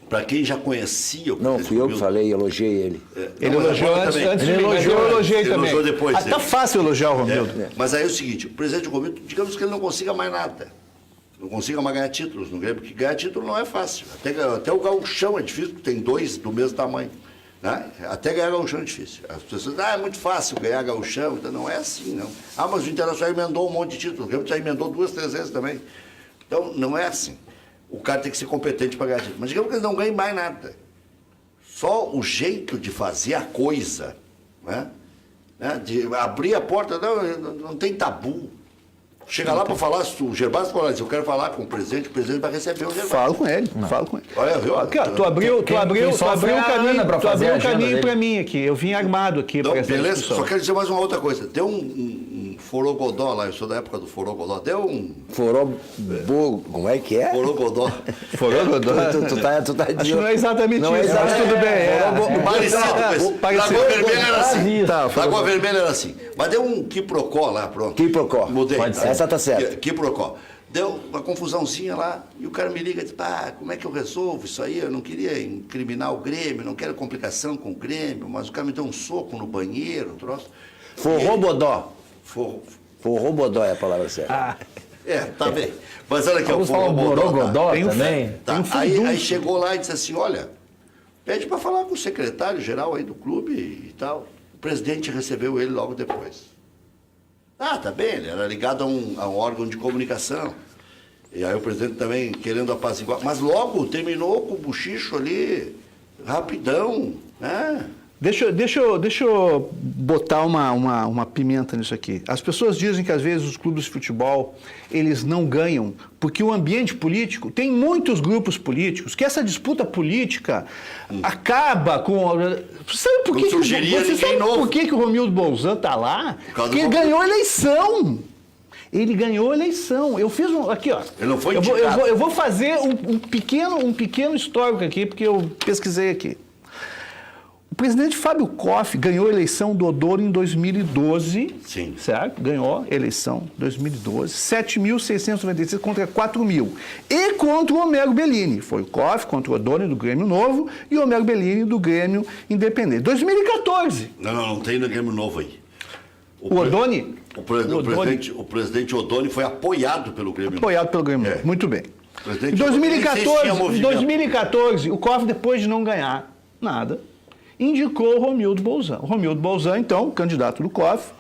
para quem já conhecia o presidente Não, fui eu que falei, elogiei ele. Ele elogiou antes de mim, mas eu elogiei também. Elogiou depois. Tá fácil elogiar o Romildo. Mas aí é o seguinte, o presidente Romildo, digamos que ele não consiga mais nada. Não consiga mais ganhar títulos no Grêmio, porque ganhar título não é fácil. Até o gauchão é difícil, porque tem 2 do mesmo tamanho. Né? Até ganhar gauchão é difícil. As pessoas dizem, é muito fácil ganhar gauchão. Então não é assim, não. Mas o Internacional emendou um monte de títulos. O Grêmio já emendou 2, 3 vezes também. Então não é assim. O cara tem que ser competente para ganhar título. Mas digamos que ele não ganhe mais nada. Só o jeito de fazer a coisa, né? De abrir a porta, não tem tabu. Chega lá para falar, se o Gervásio falar, eu quero falar com o presidente vai receber o Gervásio. Falo com ele. Olha, viu? Aqui, ó, tu abriu o caminho para mim aqui. Eu vim armado aqui para essa beleza, discussão. só quero dizer mais uma outra coisa. Deu um forogodó lá, eu sou da época do forogodó. Deu um... Como é que é? Forogodó. Forogodó? Tu tá Acho que não é exatamente isso, mas tudo bem. Parecido. Lagoa Vermelha era assim. Lagoa Vermelha era assim. Mas deu um quiprocó lá, pronto. Quiprocó. Mudei. Essa tá certa. Quiprocó. Deu uma confusãozinha lá, e o cara me liga e diz, como é que eu resolvo isso aí? Eu não queria incriminar o Grêmio, não quero complicação com o Grêmio, mas o cara me deu um soco no banheiro, troço. Forrobodó. Forrobodó é a palavra certa. Tá bem. Mas olha aqui, o Forrobodó também. Tá. Aí chegou lá e disse assim, olha, pede para falar com o secretário-geral aí do clube e tal. O presidente recebeu ele logo depois. Tá bem, ele era ligado a um órgão de comunicação. E aí o presidente também querendo apaziguar. Mas logo terminou com o bochicho ali, rapidão, né? Deixa eu botar uma pimenta nisso aqui. As pessoas dizem que às vezes os clubes de futebol, eles não ganham, porque o ambiente político, tem muitos grupos políticos, que essa disputa política acaba com... Sabe por que, que o Romildo Bolzan está lá? Porque ele ganhou a eleição. Ele ganhou a eleição. Eu fiz aqui, ó. Ele não foi eu vou fazer um pequeno histórico aqui, porque eu pesquisei aqui. O presidente Fábio Koff ganhou a eleição do Odoro em 2012. Sim. Certo? Ganhou a eleição em 2012. 7.696 contra 4.000. E contra o Homero Bellini. Foi o Koff contra o Odoro do Grêmio Novo e o Homero Bellini do Grêmio Independente. 2014. Não tem no Grêmio Novo aí. O Odoni? O presidente Odoni foi apoiado pelo Grêmio Novo. Apoiado pelo Grêmio Novo. Muito bem. Em 2014, o Koff, depois de não ganhar nada, indicou o Romildo Bolzan. O Romildo Bolzan, então, candidato do Koff,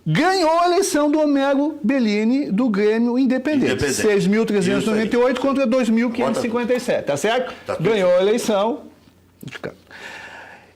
ganhou a eleição do Homero Bellini do Grêmio Independente. 6.398 contra 2.557, tá certo? Ganhou a eleição,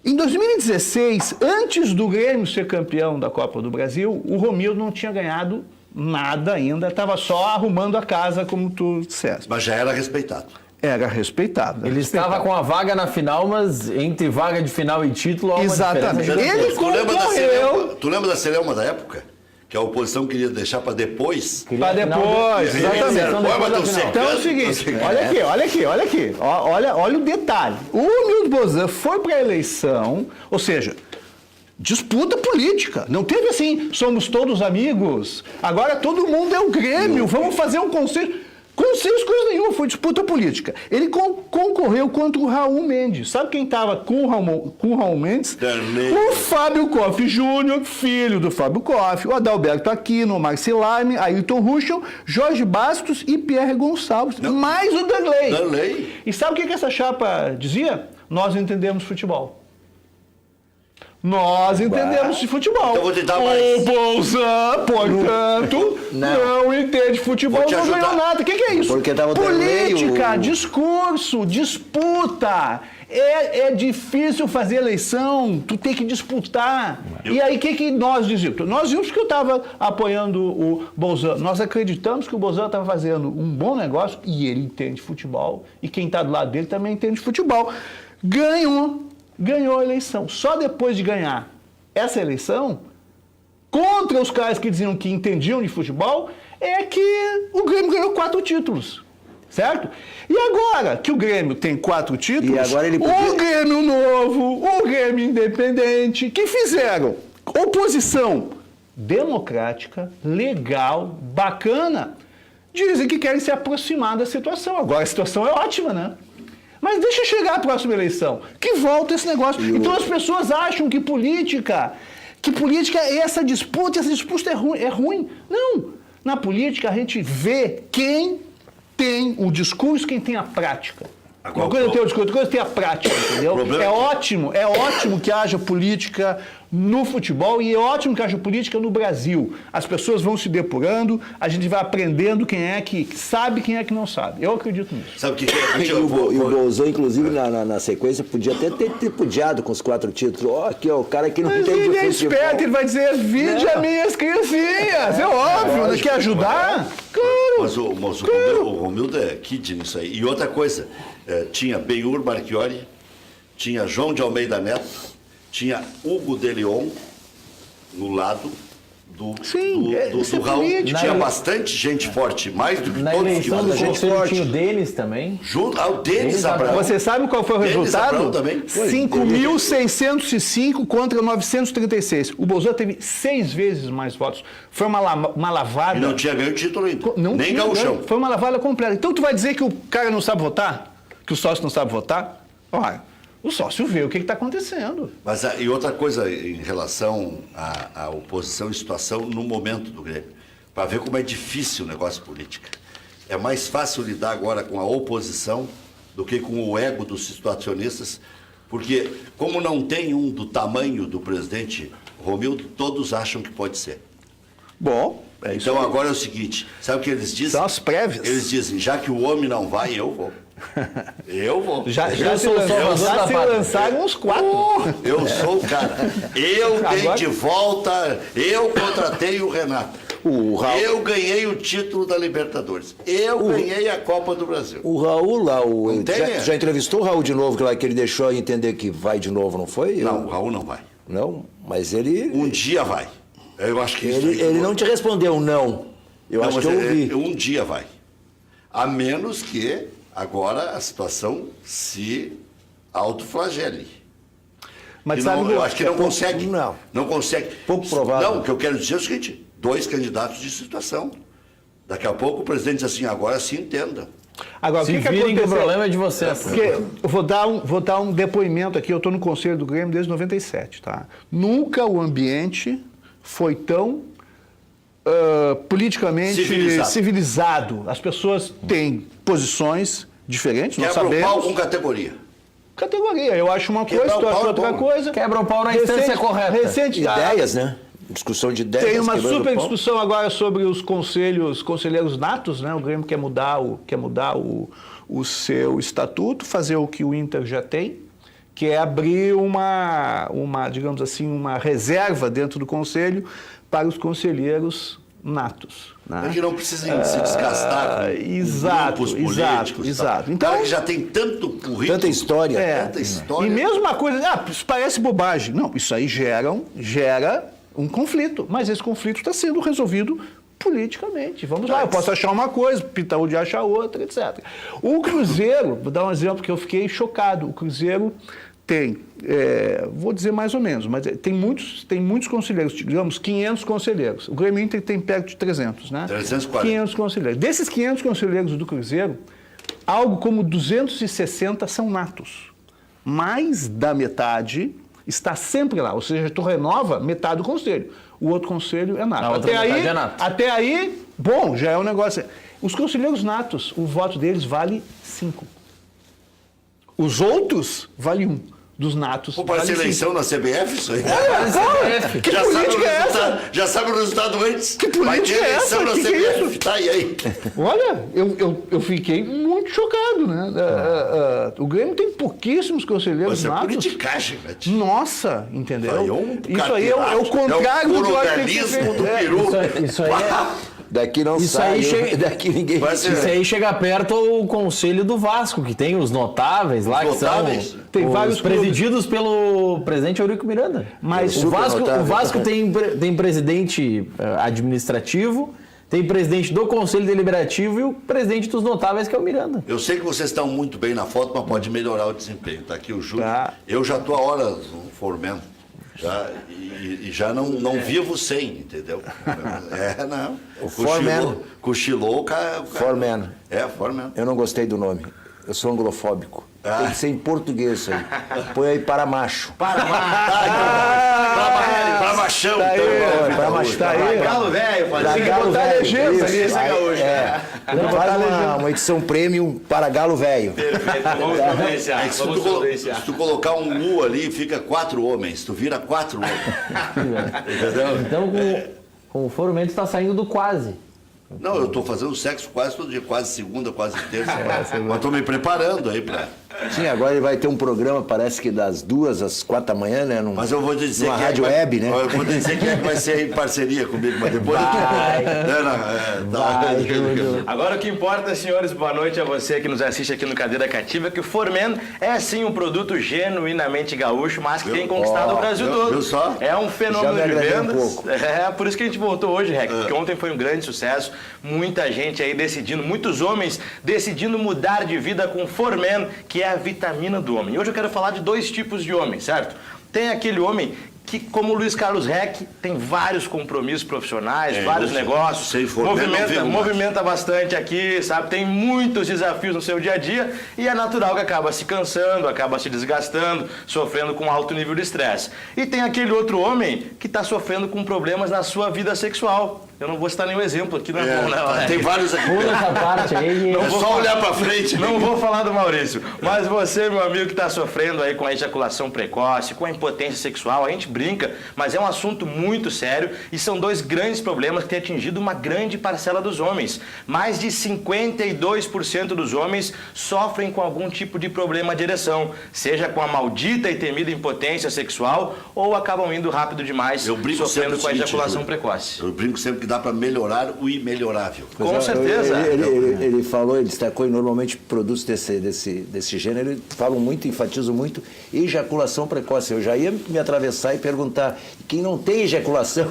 Em 2016, antes do Grêmio ser campeão da Copa do Brasil, o Romildo não tinha ganhado nada ainda, estava só arrumando a casa, como tu disseste. Mas já era respeitado. Era respeitado. Ele estava com a vaga na final, mas entre vaga de final e título há uma Exatamente. diferença. Ele concorreu. Tu lembra da Celeuma da época? Que a oposição queria deixar para depois? Para depois, exatamente. Então é o seguinte, secando. olha aqui. Olha o detalhe. O Romildo Bolzan foi para a eleição, ou seja, disputa política. Não teve assim, somos todos amigos, agora todo mundo é o Grêmio, vamos fazer um conselho. Conselhos, coisa nenhuma, foi disputa política. Ele concorreu contra o Raul Mendes. Sabe quem estava com o Raul Mendes? O Fábio Koff Júnior, filho do Fábio Koff, o Adalberto Aquino, o Marcelime, Ayrton Ruschel, Jorge Bastos e Pierre Gonçalves, mais o Danley. E sabe o que essa chapa dizia? Nós entendemos futebol. Nós entendemos de futebol. Então vou te dar mais. O Bolzan, portanto, não entende futebol, não ganhou nada. O que é isso? Porque tava política, discurso, disputa. É difícil fazer eleição, tu tem que disputar. E aí, o que nós dizíamos? Nós vimos que eu estava apoiando o Bolzan. Nós acreditamos que o Bolzan estava fazendo um bom negócio e ele entende futebol. E quem está do lado dele também entende futebol. Ganhou a eleição. Só depois de ganhar essa eleição, contra os caras que diziam que entendiam de futebol, é que o Grêmio ganhou 4 títulos. Certo? E agora que o Grêmio tem 4 títulos, E agora ele o Grêmio novo, o Grêmio independente, que fizeram oposição democrática, legal, bacana, dizem que querem se aproximar da situação. Agora a situação é ótima, né? Mas deixa chegar a próxima eleição, que volta esse negócio. Então as pessoas acham que política é essa disputa é ruim. Não. Na política a gente vê quem tem o discurso, quem tem a prática. Uma coisa tem o discurso, outra coisa tem a prática, entendeu? É ótimo que haja política no futebol e é ótimo que haja política no Brasil. As pessoas vão se depurando, a gente vai aprendendo quem é que sabe, quem é que não sabe. Eu acredito nisso. Sabe o que é? E o Bolzan, inclusive, na sequência, podia até ter tripudiado com os 4 títulos. Ó, aqui, ó, o cara que não Mas entende ele é futebol. esperto, ele vai dizer, vide as minhas criancinhas. É óbvio, né? Quer ajudar? Claro. Mas o Romildo é kid nisso aí. E outra coisa, tinha Benhur Marchiori, tinha João de Almeida Neto, tinha Hugo de Leon no lado do Raul. Tinha bastante gente forte, mais do que Na todos que eleição do gente conselho forte. tinha o Denis também. O Denis Abraão. Você sabe qual foi o Denis resultado? Abraão também. 5.605 contra 936. O Bolzan teve 6 vezes mais votos. Foi uma lavada. E não tinha ganho o título ainda. Não nem tinha gauchão. ganho. Foi uma lavada completa. Então tu vai dizer que o cara não sabe votar? Que o sócio não sabe votar? Olha, o sócio vê o que está acontecendo. Mas e outra coisa em relação à oposição e situação no momento do Grêmio, para ver como é difícil o negócio político. É mais fácil lidar agora com a oposição do que com o ego dos situacionistas, porque como não tem um do tamanho do presidente Romildo, todos acham que pode ser. Bom, Então agora é o seguinte, sabe o que eles dizem? São as prévias. Eles dizem, já que o homem não vai, eu vou. Eu vou. Já se lançaram uns 4. Eu sou o cara. Eu dei de volta, eu contratei o Renato. O Raul, Eu ganhei o título da Libertadores. Eu ganhei a Copa do Brasil. o Raul lá, Não tem, já entrevistou o Raul de novo, que ele deixou entender que vai de novo, não foi? Não, o Raul não vai. Não, mas ele... Um dia vai. Eu acho que Ele não te respondeu não. Eu acho que eu ouvi. Um dia vai. A menos que agora a situação se autoflagele. Mas E sabe, eu acho que não consegue. não. Não consegue. Pouco provável. Não, o que eu quero dizer é o seguinte: 2 candidatos de situação. Daqui a pouco o presidente diz assim, agora se entenda. agora, Se o que virem que o aconteceu? problema é de vocês. Porque eu vou dar um depoimento aqui, eu estou no Conselho do Grêmio desde 97, tá? Nunca o ambiente foi tão politicamente civilizado. As pessoas têm posições diferentes, nós Quebra o pau sabemos. com categoria. Categoria, eu acho uma coisa, Quebrar o tu acha pau é outra bom. coisa. Quebra o pau na instância correta. Recente, Ideias, né? Discussão de ideias. Tem uma quebrando super o pau. discussão agora sobre os conselheiros natos, né? O Grêmio quer mudar o seu estatuto, fazer o que o Inter já tem, que é abrir digamos assim, uma reserva dentro do Conselho para os conselheiros natos. É que não precisam se desgastar com grupos políticos. Exato. Então, cara que já tem tanto currículo. Tanta história. Tanta história. E mesmo uma coisa, isso parece bobagem. Não, isso aí gera um conflito. Mas esse conflito está sendo resolvido politicamente. Vamos lá, eu posso achar uma coisa, Pitaúdi acha outra, etc. O Cruzeiro, vou dar um exemplo que eu fiquei chocado. O Cruzeiro tem, vou dizer mais ou menos, mas tem muitos conselheiros, digamos 500 conselheiros. O Grêmio Inter tem perto de 300, né? 340. 500 conselheiros. Desses 500 conselheiros do Cruzeiro, algo como 260 são natos. Mais da metade está sempre lá, ou seja, tu renova metade do conselho. O outro conselho é nato. Até aí, bom, já é um negócio. Os conselheiros natos, o voto deles vale 5. Os outros vale 1. Dos natos. Pô, parece vale eleição na CBF, isso aí. Que política é essa? Já sabe o resultado antes. Que política é essa? Eleição na Que CBF. é isso? Tá, e aí? Olha, eu fiquei muito chocado, né? O Grêmio tem pouquíssimos conselheiros Você é natos. politicagem, velho. Nossa, entendeu? Isso aí é o contrário do que eu acho que tem que coronelismo do ser. Peru. Isso aí Daqui não Isso sai, aí chega- daqui ninguém... Vai ser- Isso aí chega perto ao conselho do Vasco, que tem os notáveis lá, Os que notáveis? são Tem os vários presididos pelo presidente Eurico Miranda. Mas o super Vasco, notável. o Vasco tem presidente administrativo, tem presidente do Conselho Deliberativo e o presidente dos notáveis, que é o Miranda. Eu sei que vocês estão muito bem na foto, mas pode melhorar o desempenho. Tá aqui o Júlio. Tá. Eu já estou há horas no formando. E já não vivo sem, entendeu? Não. Cochilou, cara. Foreman. Foreman. Eu não gostei do nome. Eu sou anglofóbico. Tem que ser em português isso aí. Põe aí para macho. Pra machão, Tá aí, então. Pra macho, tá aí. Galo velho, Pra pode ser. galo botar velho. legenda Isso, ali, esse é aí, gaúcho. Faz uma edição premium para galo velho. Perfeito, vamos providenciar. É que Vamos providenciar. se tu colocar um nu ali, fica 4 homens. Tu vira 4 homens. Entendeu? Então, com o Foro Mendes está saindo do quase. Não, eu estou fazendo sexo quase todo dia, quase segunda, quase terça. Mas estou me preparando aí para. Sim, agora ele vai ter um programa, parece que das 2 às 4 da manhã, né? Mas eu vou dizer numa que rádio web, né? Eu vou dizer que vai ser em parceria comigo, mas depois Agora o que importa, senhores, boa noite a você que nos assiste aqui no Cadeira Cativa, que o Formen é sim um produto genuinamente gaúcho, mas que tem conquistado o Brasil todo. viu só? É um fenômeno Já me de agradei um vendas. pouco. Por isso que a gente voltou hoje, Rec, porque ontem foi um grande sucesso. Muita gente aí decidindo, muitos homens decidindo mudar de vida com Formen, que é a vitamina do homem. E hoje eu quero falar de 2 tipos de homem, certo? Tem aquele homem que, como o Luiz Carlos Reck, tem vários compromissos profissionais, vários negócios, sem Formen não vivo mais. movimenta bastante aqui, sabe? Tem muitos desafios no seu dia a dia e é natural que acaba se cansando, acaba se desgastando, sofrendo com alto nível de estresse. E tem aquele outro homem que está sofrendo com problemas na sua vida sexual. Eu não vou citar nenhum exemplo aqui, não é bom, não. Tem vários aqui. Pula essa parte aí. É só olhar para frente. Não vou falar do Maurício, mas você, meu amigo, que está sofrendo aí com a ejaculação precoce, com a impotência sexual, a gente brinca, mas é um assunto muito sério e são 2 grandes problemas que têm atingido uma grande parcela dos homens. Mais de 52% dos homens sofrem com algum tipo de problema de ereção, seja com a maldita e temida impotência sexual ou acabam indo rápido demais, Eu brinco sofrendo sempre com a o seguinte, ejaculação Júlio. precoce. Eu brinco sempre que dá para melhorar o imelhorável. Com certeza. Ele falou, ele destacou, e normalmente produtos desse gênero enfatizam muito ejaculação precoce. Eu já ia me atravessar e perguntar, quem não tem ejaculação?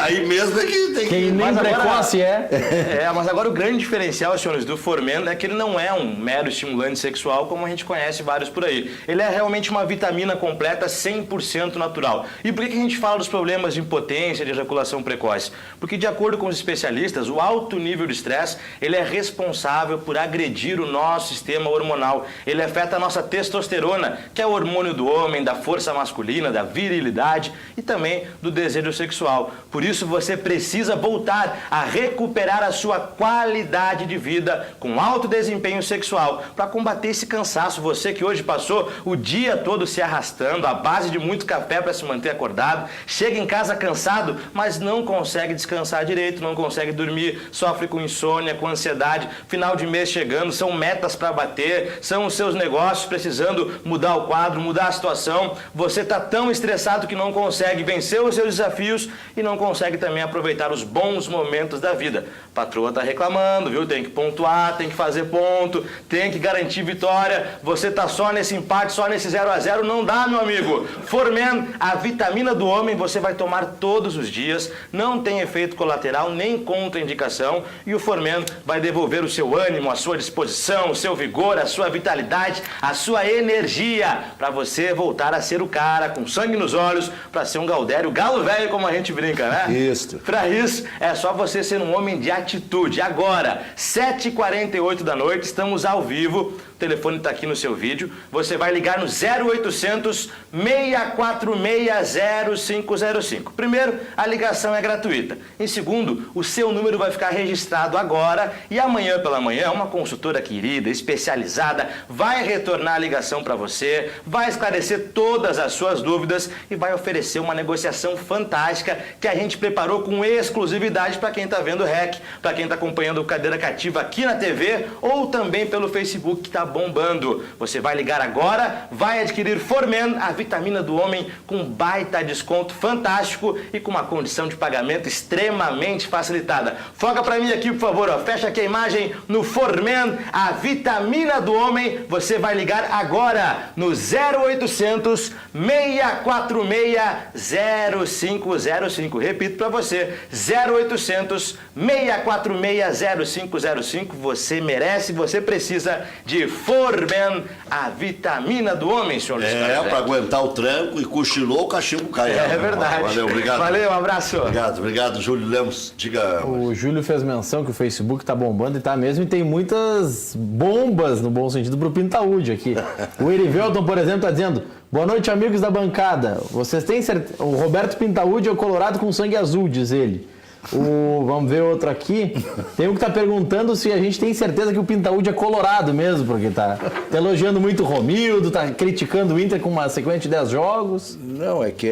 Aí mesmo é que tem Quem que... nem Mas agora- precoce é. Mas agora o grande diferencial, senhores, do Formen é que ele não é um mero estimulante sexual como a gente conhece vários por aí. Ele é realmente uma vitamina completa 100% natural. E por que a gente fala dos problemas de impotência, de ejaculação precoce? Porque de acordo com os especialistas, o alto nível de estresse, ele é responsável por agredir o nosso sistema hormonal. Ele afeta a nossa testosterona, que é o hormônio do homem, da força masculina, da virilidade e também do desejo sexual. Por isso você precisa voltar a recuperar a sua qualidade de vida com alto desempenho sexual para combater esse cansaço. Você que hoje passou o dia todo se arrastando à base de muito café para se manter acordado, chega em casa cansado, mas não consegue descansar direito, não consegue dormir, sofre com insônia, com ansiedade, final de mês chegando, são metas para bater, são os seus negócios precisando mudar o quadro, mudar a situação, você está tão estressado que não consegue vencer os seus desafios e não consegue também aproveitar os bons momentos da vida. A patroa está reclamando, viu? Tem que pontuar, tem que fazer ponto, tem que garantir vitória, você está só nesse empate, só nesse 0-0, não dá, meu amigo. Formen, a vitamina do homem, você vai tomar todos os dias, não tem efeito colateral nem contraindicação e o Formen vai devolver o seu ânimo, a sua disposição, o seu vigor, a sua vitalidade, a sua energia para você voltar a ser o cara com sangue nos olhos, para ser um Gaudério, galo velho como a gente brinca, né? Isso. Para isso é só você ser um homem de atitude. Agora, 7h48 da noite, estamos ao vivo. O telefone está aqui no seu vídeo. Você vai ligar no 0800 646 0505. Primeiro, a ligação é gratuita. Em segundo, o seu número vai ficar registrado agora e amanhã pela manhã, uma consultora querida, especializada, vai retornar a ligação para você, vai esclarecer todas as suas dúvidas e vai oferecer uma negociação fantástica que a gente preparou com exclusividade para quem está vendo o REC, para quem está acompanhando o Cadeira Cativa aqui na TV ou também pelo Facebook que está bombando. Você vai ligar agora, vai adquirir Formen, a vitamina do homem com baita desconto fantástico e com uma condição de pagamento extremamente facilitada. Foca para mim aqui, por favor, ó. Fecha aqui a imagem no Formen, a vitamina do homem. Você vai ligar agora no 0800 646 0505. Repito para você, 0800 646 0505. Você merece, você precisa de Formen, a vitamina do homem, senhor Luiz Carlos. Para aguentar o tranco e cochilou, o cachimbo cai. É verdade. Valeu, obrigado. Valeu, um abraço. Obrigado, Júlio Lemos. Diga. O Júlio fez menção que o Facebook tá bombando e tá mesmo, e tem muitas bombas, no bom sentido, pro Pintaúde aqui. O Erivelton, por exemplo, tá dizendo: boa noite, amigos da bancada. Vocês têm certeza? O Roberto Pintaúde é o colorado com sangue azul, diz ele. Vamos ver outro aqui. Tem um que tá perguntando se a gente tem certeza que o Pintaúde é colorado mesmo, porque tá elogiando muito o Romildo, tá criticando o Inter com uma sequência de 10 jogos. Não, é que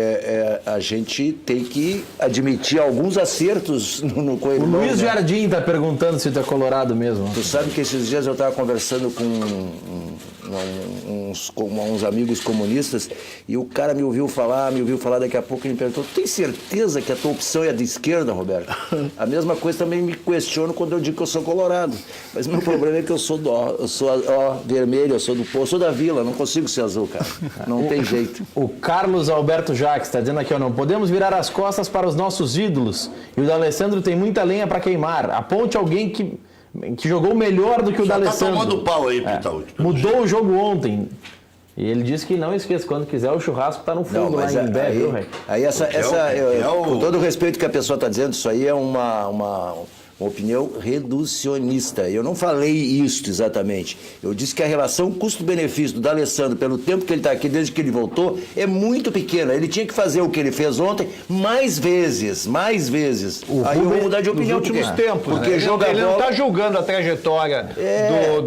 a gente tem que admitir alguns acertos no Coelho. O Luiz Jardim tá perguntando se tu é colorado mesmo. Tu sabe que esses dias eu estava conversando com uns amigos comunistas e o cara me ouviu falar, daqui a pouco ele me perguntou: tu tem certeza que a tua opção é a de esquerda, Roberto? A mesma coisa também me questiono quando eu digo que eu sou colorado, mas meu problema é que eu sou vermelho, eu sou da Vila, não consigo ser azul, cara, não tem jeito. O Carlos Alberto Jacques está dizendo aqui: ó, não podemos virar as costas para os nossos ídolos e o D'Alessandro tem muita lenha para queimar, aponte alguém que jogou melhor do que o D'Alessandro. Tá tomando pau aí, Pintaúde. Mudou o jogo ontem. E ele disse que não esqueça, quando quiser o churrasco tá no fogo lá em Bé, viu, Rei? Aí com todo o respeito que a pessoa está dizendo, isso aí é uma opinião reducionista. Eu não falei isso exatamente. Eu disse que a relação custo-benefício do D'Alessandro, pelo tempo que ele está aqui, desde que ele voltou, é muito pequena. Ele tinha que fazer o que ele fez ontem mais vezes. Aí eu vou mudar de opinião. Nos últimos tempos, porque né? joga ele bola... não está julgando a trajetória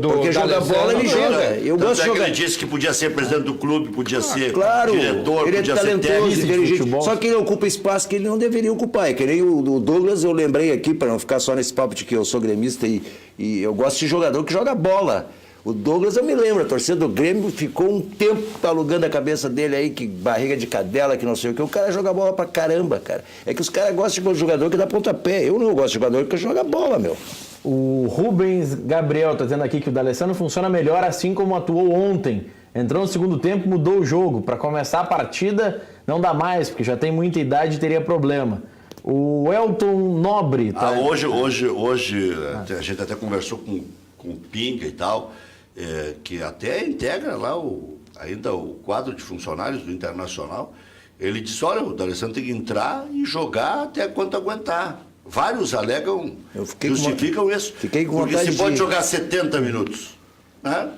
do porque joga bola, ele joga. Eu gosto de jogar. Ele disse que podia ser presidente do clube, podia ser claro, diretor, ele podia ser talentoso, técnico. inteligente. Só que ele ocupa espaço que ele não deveria ocupar. É que nem o Douglas, eu lembrei aqui, para não ficar só nesse papo de que eu sou gremista e eu gosto de jogador que joga bola. O Douglas, eu me lembro, a torcida do Grêmio ficou um tempo alugando a cabeça dele aí, que barriga de cadela, que não sei o que. O cara joga bola pra caramba, cara. É que os caras gostam de jogador que dá pontapé. Eu não gosto de jogador que joga bola, meu. O Rubens Gabriel está dizendo aqui que o D'Alessandro funciona melhor assim como atuou ontem. Entrou no segundo tempo, mudou o jogo. Para começar a partida, não dá mais, porque já tem muita idade e teria problema. O Elton Nobre... Tá... Hoje a gente até conversou com o Pinga e tal, que até integra lá ainda o quadro de funcionários do Internacional. Ele disse: olha, o D'Alessandro tem que entrar e jogar até quanto aguentar. Vários alegam, justificam isso. Porque se pode jogar 70 minutos, né?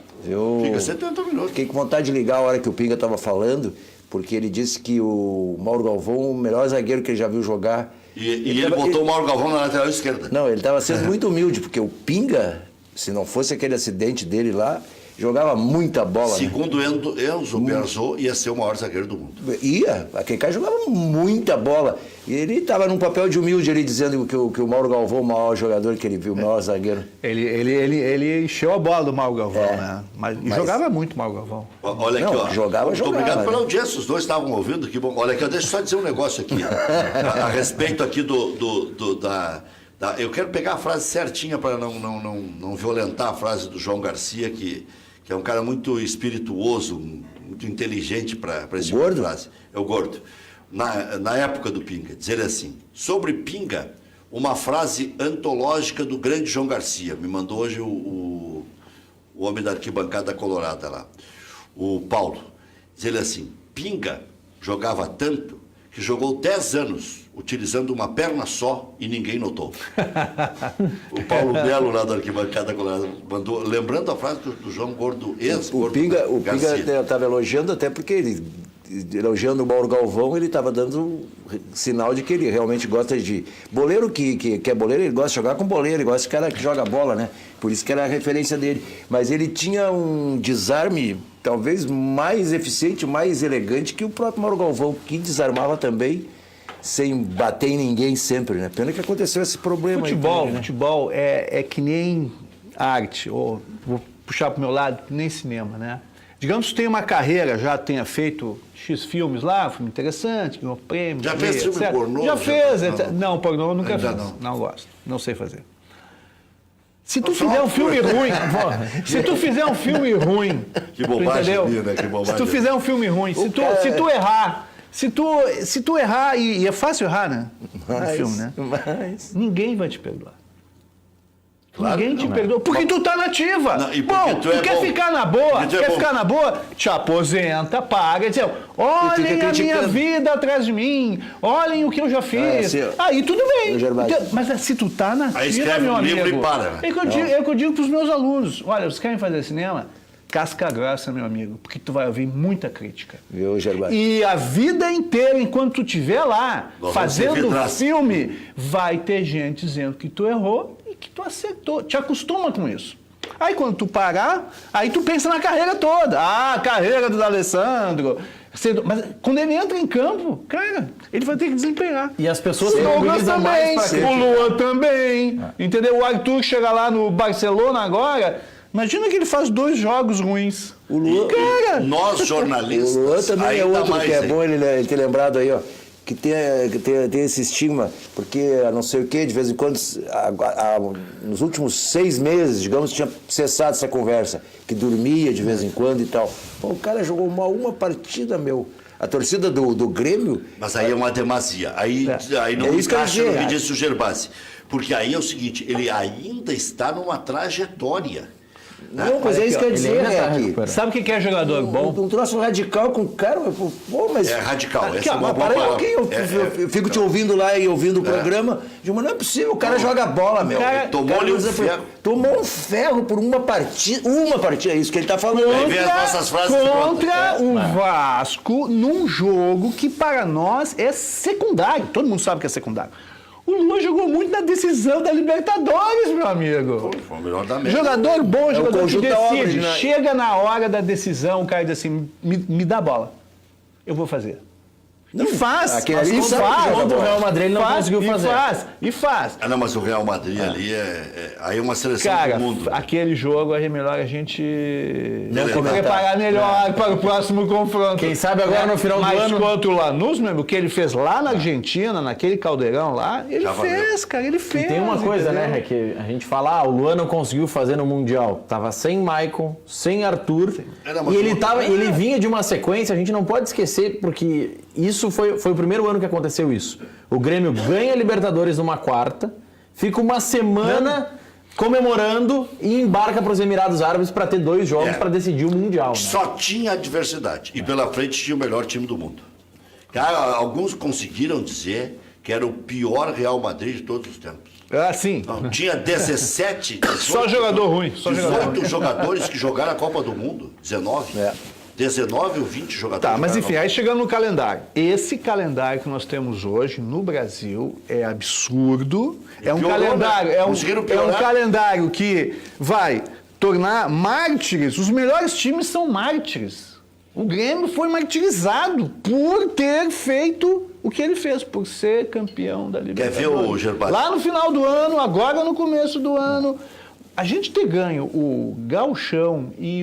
Fica 70 minutos. Fiquei com vontade de ligar a hora que o Pinga estava falando, porque ele disse que o Mauro Galvão é o melhor zagueiro que ele já viu jogar. E ele botou o Mauro Galvão na lateral esquerda. Não, ele estava sendo muito humilde, porque o Pinga, se não fosse aquele acidente dele lá, Jogava muita bola. Segundo Enzo Berzot, ia ser o maior zagueiro do mundo. Ia, aquele cara jogava muita bola. E ele estava num papel de humilde ali, dizendo que o Mauro Galvão, o maior jogador que ele viu, o maior zagueiro. Ele encheu a bola do Mauro Galvão, né? Mas jogava muito Mauro Galvão. Olha aqui, ó. Jogava. Muito obrigado pela audiência, os dois estavam ouvindo. Que bom. Olha aqui, deixa eu só dizer um negócio aqui. A respeito aqui eu quero pegar a frase certinha para não violentar a frase do João Garcia, que é um cara muito espirituoso, muito inteligente para esse tipo de frase. É o Gordo. Na época do Pinga, dizer assim, sobre Pinga, uma frase antológica do grande João Garcia. Me mandou hoje o homem da arquibancada colorada lá, o Paulo. Dizer assim, Pinga jogava tanto que jogou 10 anos utilizando uma perna só e ninguém notou. O Paulo Belo, lá da arquibancada colorada, mandou, lembrando a frase do João Gordo, O Pinga estava elogiando, até porque ele, elogiando o Mauro Galvão, ele estava dando sinal de que ele realmente gosta de... Boleiro que é boleiro, ele gosta de jogar com boleiro, ele gosta de cara que joga bola, né? Por isso que era a referência dele. Mas ele tinha um desarme talvez mais eficiente, mais elegante que o próprio Mauro Galvão, que desarmava também sem bater em ninguém sempre, né? Pena que aconteceu esse problema Futebol, aí. Também, né? futebol é que nem arte, ou vou puxar para o meu lado, que nem cinema, né? Digamos que tem uma carreira, já tenha feito X filmes lá, filme interessante, ganhou prêmio. Já fez filme pornô? Já fez. Não. Não, pornô eu nunca Ainda fiz. não. Não gosto. Não sei fazer. Se tu fizer um filme ruim, se tu fizer um filme ruim, Que bobagem, entendeu? né? Que bobagem. Se tu fizer um filme ruim, se tu errar, e é fácil errar, né? No filme, né? Mas... Ninguém vai te perdoar. Claro Ninguém que te não. perdoa. Porque tu tá nativa. Não, e porque Bom, tu é quer bom. ficar na boa? Porque tu é Quer bom. ficar na boa? Te aposenta, paga. Diz, olhem a minha criticando. vida atrás de mim. Olhem o que eu já fiz. assim, ó. Aí tudo bem. Gervásio. Então, mas se tu tá nativa, Aí escreve meu um amigo. livro e para, né? É que eu digo pros meus alunos. Olha, vocês querem fazer cinema? Casca grossa, meu amigo. Porque tu vai ouvir muita crítica. Viu, Gervásio? E a vida inteira, enquanto tu estiver lá, Nós vamos fazendo servir traço. filme, vai ter gente dizendo que tu errou e que tu acertou. Te acostuma com isso. Aí quando tu parar, aí tu pensa na carreira toda. Ah, a carreira do D'Alessandro. Mas quando ele entra em campo, cara, ele vai ter que desempenhar. E as pessoas O se Douglas mobilizam mais também, pra o criticar. Luan também. Entendeu? O Arthur chega lá no Barcelona agora. Imagina que ele faz 2 jogos ruins. O Luan, Cara, Nós, jornalistas, o Luan também é ainda outro mais que é aí. bom ele ter lembrado aí, ó. Que tem esse estigma, porque a não sei o quê, de vez em quando, nos últimos 6 meses, digamos, tinha cessado essa conversa, que dormia de vez em quando e tal. Pô, o cara jogou mal uma partida, meu. A torcida do Grêmio... Mas aí é uma demasia. Aí não É isso que eu encaixa no ia que dizer. disse o Gerbasi. Porque aí é o seguinte, ele ainda está numa trajetória. Não, mas é isso que eu ia dizer, ainda tá né, aqui. recuperando. sabe o que é jogador bom? Um troço radical com o cara, pô, mas... É radical, Aqui, essa é ó, uma mas boa para aí um palavra. pouquinho, eu fico te ouvindo lá e ouvindo o programa, digo, mas não é possível, o cara joga bola, meu. cara tomou-lhe um ferro. Tomou um ferro por uma partida, é isso que ele tá falando. Aí vem as nossas frases Contra prontas. o Vasco, num jogo que para nós é secundário. Todo mundo sabe que é secundário. O Lula jogou muito na decisão da Libertadores, meu amigo. Foi o melhor da mesa. Jogador bom, jogador que conjunto da obra, decide. né? Chega na hora da decisão, o cara diz assim, me dá a bola. Eu vou fazer. Não, e faz. aquele ali sabe que joga Contra o bola. Real Madrid ele não conseguiu fazer. E faz. Ah, não, mas o Real Madrid ali aí é uma seleção Cara, do mundo. aquele jogo é melhor a gente comentar. preparar melhor para o próximo confronto. Quem sabe agora no final do ano- Mas contra o Lanús, mesmo, o que ele fez lá na Argentina, naquele caldeirão lá, ele Já valeu. fez, cara, ele fez. E tem uma coisa, entendeu? né, que a gente fala, o Luan não conseguiu fazer no Mundial. Tava sem Maicon, sem Arthur. Era uma E ele, boa- ele vinha de uma sequência, a gente não pode esquecer, porque isso foi o primeiro ano que aconteceu isso. O Grêmio ganha a Libertadores numa quarta, fica uma semana comemorando e embarca para os Emirados Árabes para ter 2 jogos para decidir o Mundial. Né? Só tinha adversidade. E pela frente tinha o melhor time do mundo. Cara, alguns conseguiram dizer que era o pior Real Madrid de todos os tempos. Ah, sim. Não, tinha 17, 18, Só jogador ruim, só jogador 18 jogadores que jogaram a Copa do Mundo. 19. 19 ou 20 jogadores. Tá, mas jogaram enfim, a aí chegando no calendário. Esse calendário que nós temos hoje no Brasil é absurdo. É um piorou, calendário, né? é um Conseguiram piorar. calendário que vai tornar mártires. Os melhores times são mártires. O Grêmio foi martirizado por ter feito o que ele fez, por ser campeão da Libertadores. Quer ver o Gervásio? Lá no final do ano, agora no começo do ano, a gente ter ganho o Gauchão e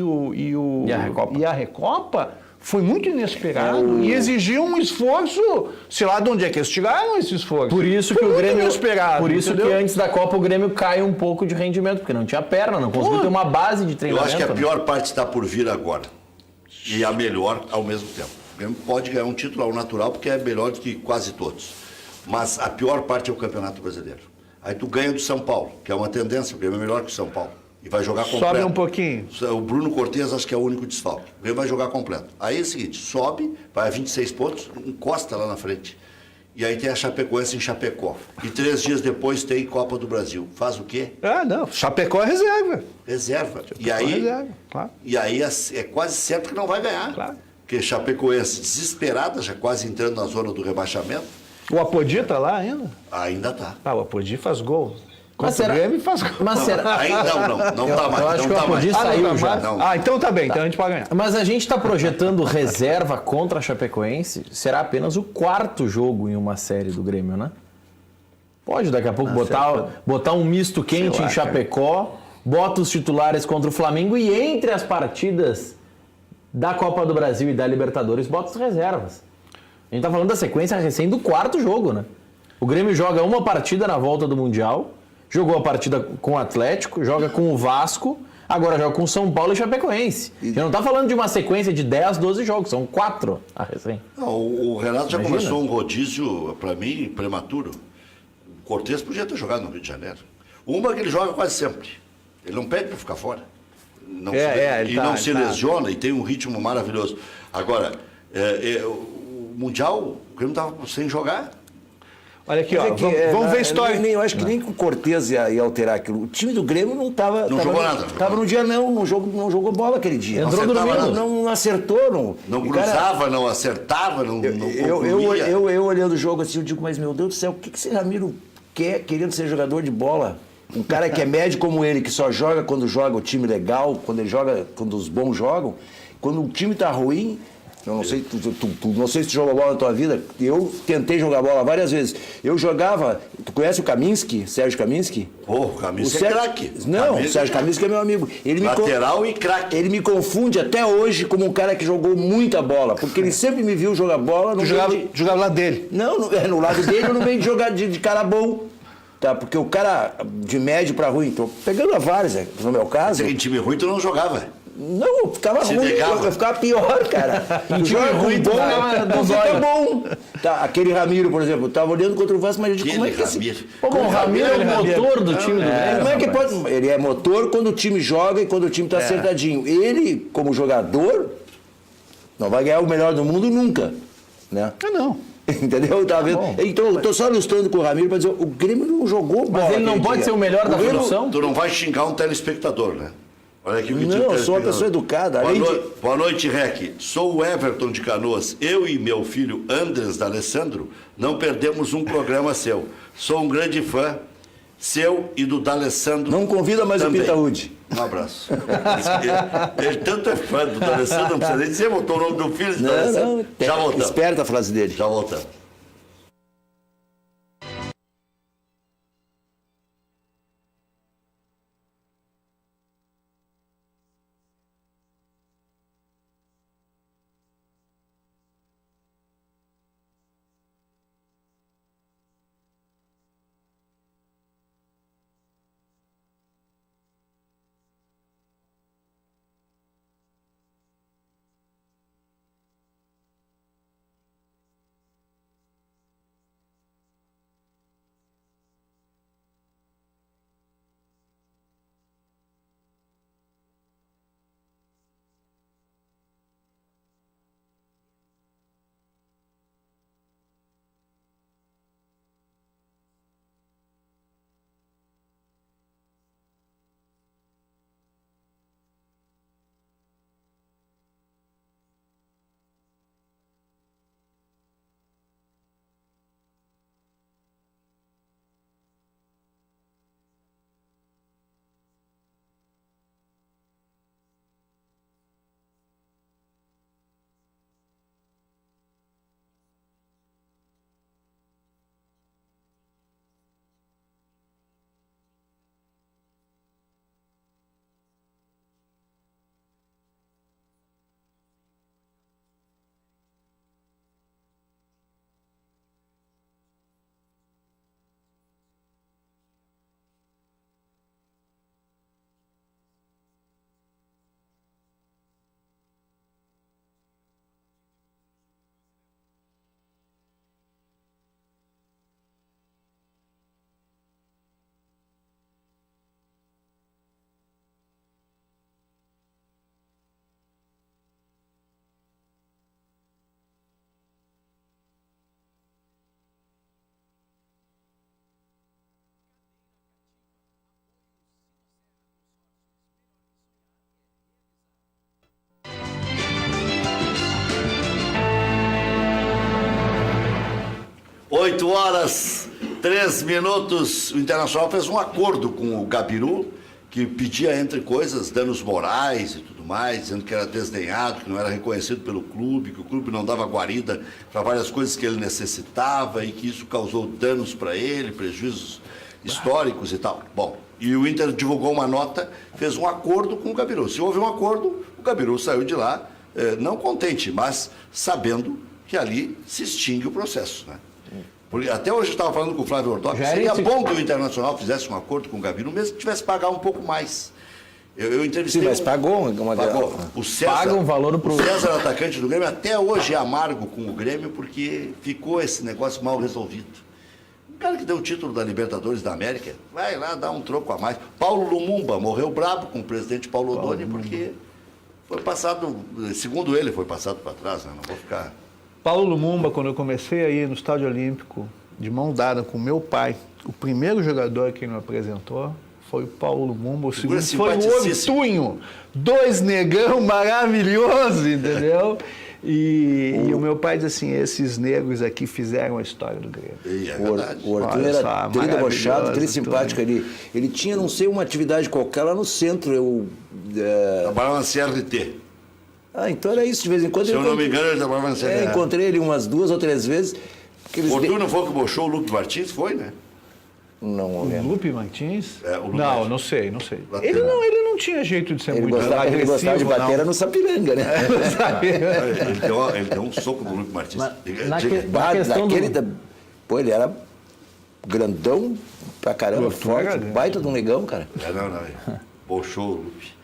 a Recopa foi muito inesperado e exigiu um esforço, sei lá de onde é que eles tiraram esse esforço. Por isso Foi que o muito Grêmio, inesperado, por isso entendeu? que antes da Copa o Grêmio cai um pouco de rendimento, porque não tinha perna, não conseguiu ter uma base de Eu treinamento. acho que a né? pior parte está por vir agora. E a melhor ao mesmo tempo. O Grêmio pode ganhar um título ao natural, porque é melhor do que quase todos. Mas a pior parte é o Campeonato Brasileiro. Aí tu ganha do São Paulo, que é uma tendência, o Grêmio é melhor que o São Paulo. E vai jogar completo. Sobe um pouquinho. O Bruno Cortez acho que é o único desfalque. O Grêmio vai jogar completo. Aí é o seguinte, sobe, vai a 26 pontos, encosta lá na frente. E aí tem a Chapecoense em Chapecó. E 3 dias depois tem Copa do Brasil. Faz o quê? Ah, não. Chapecó é reserva. Reserva. E Chapecó é aí, reserva, claro. e aí é quase certo que não vai ganhar. Claro. Porque Chapecoense desesperada, já quase entrando na zona do rebaixamento, O Apodi tá lá ainda? ainda tá. Ah, o Apodi faz gol. Mas Contra o será- Grêmio faz gol. Mas será... Aí não tá mais. eu acho não que o tá mais. Apodi saiu não tá já. mais? Não. Ah, então tá bem. Então a gente pode ganhar. Mas a gente está projetando reserva contra a Chapecoense, será apenas o 4º jogo em uma série do Grêmio, né? Pode daqui a pouco botar um misto quente lá, em Chapecó, bota os titulares contra o Flamengo e entre as partidas da Copa do Brasil e da Libertadores, bota as reservas. A gente tá falando da sequência recém do 4º jogo, né? O Grêmio joga uma partida na volta do Mundial, jogou a partida com o Atlético, joga com o Vasco, agora joga com o São Paulo e Chapecoense. A gente não tá falando de uma sequência de 10, 12 jogos, são 4 a recém. Não, o Renato já Imagina. começou um rodízio, para mim, prematuro. O Cortez podia ter jogado no Rio de Janeiro. Uma que ele joga quase sempre. Ele não pede para ficar fora. Não ele se lesiona e tem um ritmo maravilhoso. Agora, o Mundial, o Grêmio estava sem jogar. Olha aqui, ó. Mas é que, Vamos ver a história. Eu acho que nem com o Cortez ia alterar aquilo. O time do Grêmio não estava. Não jogou nada. Estava no dia não jogou bola aquele dia. Entrou acertava dormindo. nada. Não acertou. Não E, cara, cruzava, não acertava, não concluía. eu olhando o jogo assim, eu digo, mas meu Deus do céu, o que esse Ramiro quer querendo ser jogador de bola? Um cara que é médio como ele, que só joga quando joga o time legal, quando ele joga, quando os bons jogam. Quando o time tá ruim, eu não sei, não sei se tu jogou bola na tua vida, eu tentei jogar bola várias vezes. Eu jogava, tu conhece o Kaminski, Sérgio Kaminski? Pô, o Camisa é Sérgio- craque. Não, Camisa o Sérgio Kaminski é meu amigo. Lateral e craque. Ele me confunde até hoje como um cara que jogou muita bola, porque ele sempre me viu jogar bola. Tu no jogava, meio de- jogava lá dele. Não, no lado dele eu não venho de jogar de cara bom. Tá, porque o cara de médio pra ruim, tô pegando a várzea, no meu caso. Em time ruim tu não jogava. Não, eu ficava Se ruim, negava. eu ficava pior, cara. Tu joga ruim, tu bom, ficava tu dos fica olhos. bom. Tá, aquele Ramiro, por exemplo, eu tava olhando contra o Vasco, mas eu digo, como é que esse... Ramiro. Pô, bom, o Ramiro é o motor do time do Grêmio. Como é que rapaz. pode... Ele é motor quando o time joga e quando o time tá acertadinho. Ele, como jogador, não vai ganhar o melhor do mundo nunca, né? Ah, não. Entendeu? Tá vendo? Então, eu tô só ilustrando com o Ramiro para dizer, o Grêmio não jogou bola. Mas ele não aquele pode dia. ser o melhor da Grêmio- função? Tu não vai xingar um telespectador, né? Olha aqui o que diz o Não, eu sou uma telespectador. pessoa educada. Boa, Além de... Boa noite, Rec. Sou o Everton de Canoas. Eu e meu filho Andres D'Alessandro não perdemos um programa seu. Sou um grande fã seu e do D'Alessandro. Não convida mais também. o Pitaúde. Um abraço. Ele tanto é fã do D'Alessandro, não precisa nem dizer, botou o nome do filho do D'Alessandro. Já voltamos. Esperta a frase dele. Já voltamos. 8 horas, 3 minutos. O Internacional fez um acordo com o Gabiru, que pedia, entre coisas, danos morais e tudo mais, dizendo que era desdenhado, que não era reconhecido pelo clube, que o clube não dava guarida para várias coisas que ele necessitava e que isso causou danos para ele, prejuízos históricos e tal. Bom, e o Inter divulgou uma nota, fez um acordo com o Gabiru. Se houve um acordo, o Gabiru saiu de lá, não contente, mas sabendo que ali se extingue o processo, né? Porque até hoje eu estava falando com o Flávio Ordoc, seria bom que o Internacional fizesse um acordo com o Gabiru, mesmo que tivesse que pagar um pouco mais. Eu entrevistei... Sim, mas pagou uma pagou. O César, Paga um valor pro... O César, atacante do Grêmio, até hoje é amargo com o Grêmio, porque ficou esse negócio mal resolvido. O cara que deu o título da Libertadores da América, vai lá dar um troco a mais. Paulo Lumumba morreu brabo com o presidente Paulo Odoni, porque foi passado, segundo ele, foi passado para trás, né? Não vou ficar... Paulo Lumumba, quando eu comecei a ir no Estádio Olímpico, de mão dada com meu pai, o primeiro jogador que ele me apresentou foi o Paulo Lumumba, o segundo foi o Ortunho, 2 negão maravilhoso, entendeu? E o meu pai diz assim, esses negros aqui fizeram a história do Grêmio. O Ortunho era debochado, tri simpático. Ele tinha, não sei, uma atividade qualquer lá no centro. Trabalhava na CRT. Então era isso, de vez em quando. Se eu não me engano, ele trabalhava na CRT. Encontrei ele umas 2 ou 3 vezes. O Ortunho não foi o que bochou o Lupe Martins? Foi, né? Não lembro. O Lupe Martins? O Lupe não, Martins. não sei. Ele não tinha jeito de ser muito agressivo. Ele gostava de bater no Sapiranga, né? Ele deu um soco no Lupe Martins. Pô, ele era grandão pra caramba, forte, baita de um negão, cara. Bochou o Lupe.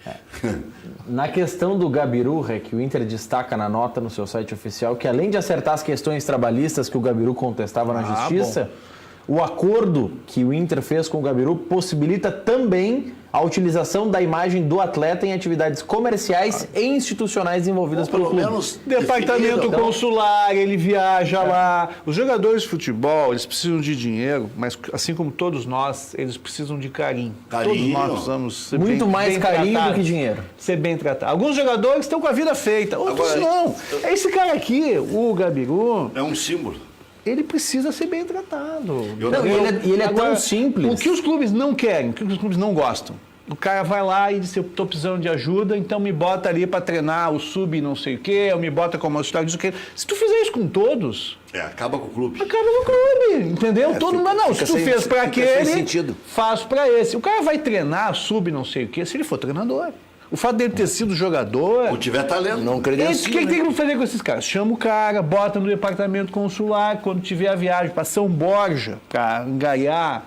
Na questão do Gabiru, que o Inter destaca na nota no seu site oficial, que além de acertar as questões trabalhistas que o Gabiru contestava na Justiça, o acordo que o Inter fez com o Gabiru possibilita também a utilização da imagem do atleta em atividades comerciais e institucionais envolvidas pelo clube. Departamento consular, ele viaja lá. Os jogadores de futebol, eles precisam de dinheiro, mas assim como todos nós, eles precisam de carinho. Todos nós precisamos ser muito bem, mais bem carinho tratados, do que dinheiro. Ser bem tratado. Alguns jogadores estão com a vida feita, outros não. Esse cara aqui, o Gabiru... É um símbolo. Ele precisa ser bem tratado. Ele é tão simples. O que os clubes não querem, o que os clubes não gostam. O cara vai lá e diz, eu estou precisando de ajuda, então me bota ali para treinar o sub não sei o quê, ou me bota como auxiliar disso que. Se tu fizer isso com todos... acaba com o clube. Acaba com o clube, entendeu? Todo mundo, não, se tu fez para aquele, faço para esse. O cara vai treinar sub não sei o quê, se ele for treinador. O fato dele ter sido jogador... Ou tiver talento. Não credencia. O que tem que fazer com esses caras? Chama o cara, bota no departamento consular, quando tiver a viagem para São Borja, para engariar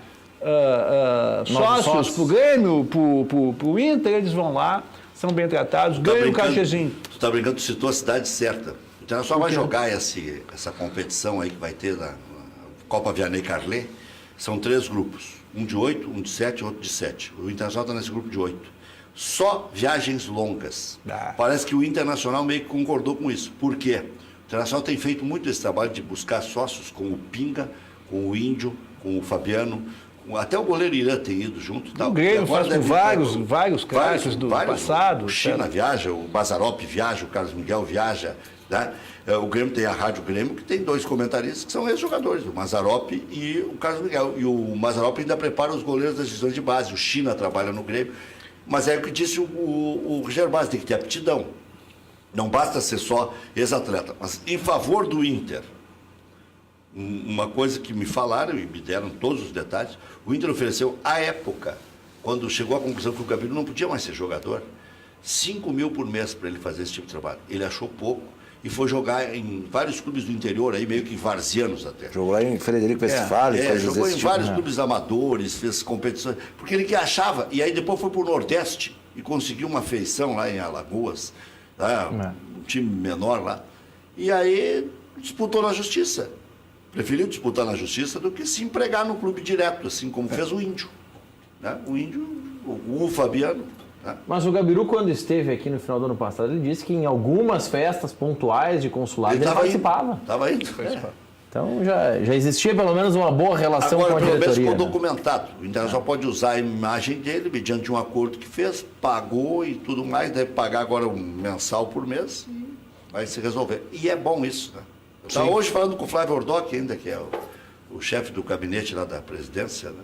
sócios pro Grêmio, pro Inter, eles vão lá, são bem tratados, ganham o cachezinho. Tu tá brincando, tu citou a cidade certa. O Internacional vai jogar essa competição aí que vai ter na Copa Vianney Carlet. São 3 grupos. Um de 8, um de 7 e outro de 7. O Internacional está nesse grupo de 8. Só viagens longas. Parece que o Internacional meio que concordou com isso. Por quê? O Internacional tem feito muito esse trabalho de buscar sócios com o Pinga, com o Índio, com o Fabiano, até o goleiro Irã tem ido junto. O Grêmio faz com vários craques do passado. O China viaja, o Mazarop viaja, o Carlos Miguel viaja. Né? O Grêmio tem a Rádio Grêmio, que tem 2 comentaristas que são ex-jogadores, o Mazarop e o Carlos Miguel. E o Mazarop ainda prepara os goleiros das divisões de base. O China trabalha no Grêmio. Mas é o que disse o Roger Bastos, tem que ter aptidão. Não basta ser só ex-atleta. Mas em favor do Inter, uma coisa que me falaram e me deram todos os detalhes, o Inter ofereceu, à época, quando chegou à conclusão que o Gabiru não podia mais ser jogador, 5 mil por mês para ele fazer esse tipo de trabalho. Ele achou pouco e foi jogar em vários clubes do interior, aí meio que varzianos até. Jogou lá em Frederico Westphalen. Jogou em vários clubes amadores, fez competições, porque ele que achava, e aí depois foi para o Nordeste e conseguiu uma feição lá em Alagoas, tá? Um time menor lá, e aí disputou na Justiça. Preferiu disputar na Justiça do que se empregar no clube direto, assim como fez o Índio. Né? O Índio, o Fabiano. Né? Mas o Gabiru, quando esteve aqui no final do ano passado, ele disse que em algumas festas pontuais de consulado ele participava. Estava indo. Então já existia pelo menos uma boa relação com a diretoria. Agora, pelo menos ficou documentado. O Internacional pode usar a imagem dele, mediante um acordo que fez, pagou e tudo mais, deve pagar agora um mensal por mês e vai se resolver. E é bom isso, né? Estava hoje falando com o Flávio Ordoc ainda, que é o chefe do gabinete lá da presidência, né?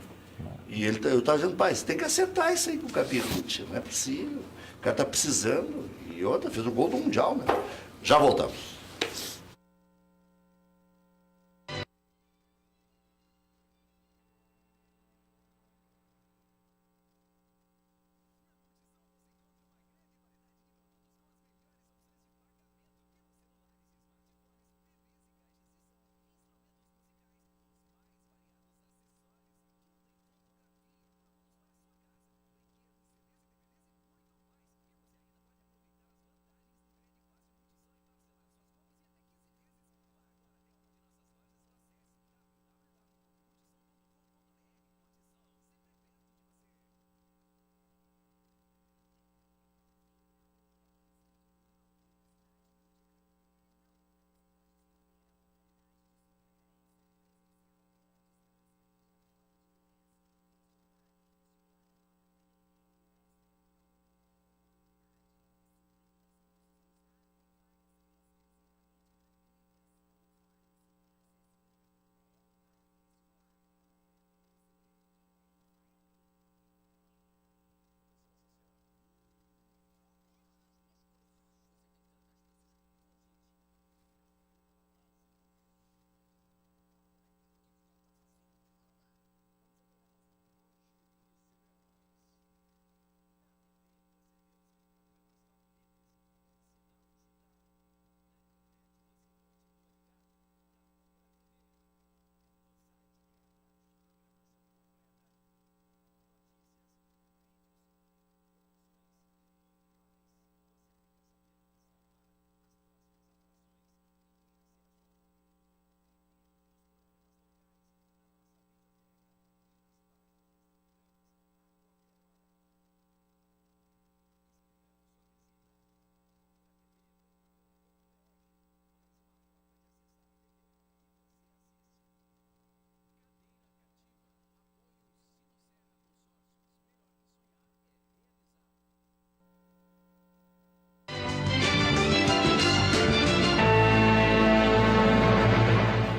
E eu estava dizendo, pai, você tem que acertar isso aí com o gabinete, não é possível. O cara está precisando. E outra, fez o gol do Mundial, né? Já voltamos.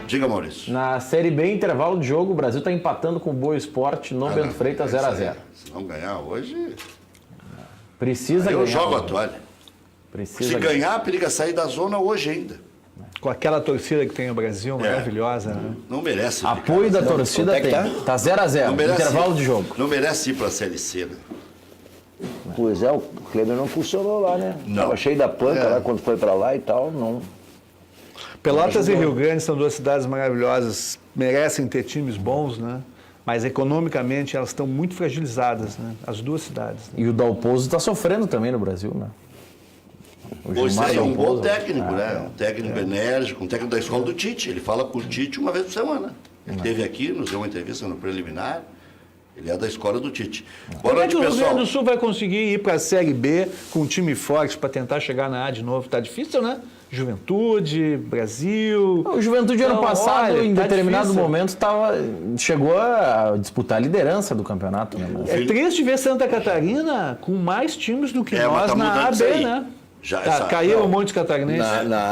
Diga, Maurício. Na Série B, intervalo de jogo, o Brasil está empatando com o Boa Esporte no Bento Freitas 0x0. Se não ganhar hoje... Precisa ganhar. Eu jogo a toalha. Se ganhar, periga sair da zona hoje ainda. Com aquela torcida que tem o Brasil, maravilhosa, né? Não merece. Apoio da torcida tem. Tá 0x0, intervalo de jogo. Não merece ir para a Série C, né? Pois é, o Kleber não funcionou lá, né? Não. Tava cheio da panca lá quando foi para lá e tal, não... Pelotas e Rio Grande são duas cidades maravilhosas, merecem ter times bons, né? Mas economicamente elas estão muito fragilizadas, né? As duas cidades. E o Dalpozo está sofrendo também no Brasil, né? Pois é um bom técnico, né? Um técnico enérgico, um técnico da escola do Tite. Ele fala com o Tite uma vez por semana. Ele esteve aqui, nos deu uma entrevista no preliminar. Ele é da escola do Tite. Boa noite, Como é que o Rio pessoal. Grande do Sul vai conseguir ir para a Série B com um time forte para tentar chegar na A de novo? Tá difícil, né? Juventude, Brasil... O Juventude ano passado, olha, em tá determinado difícil. momento, chegou a disputar a liderança do campeonato. Né? Mas... É triste ver Santa Catarina com mais times do que mas nós tá na mudando isso AB, aí. né? Caiu o Monte Catarinense.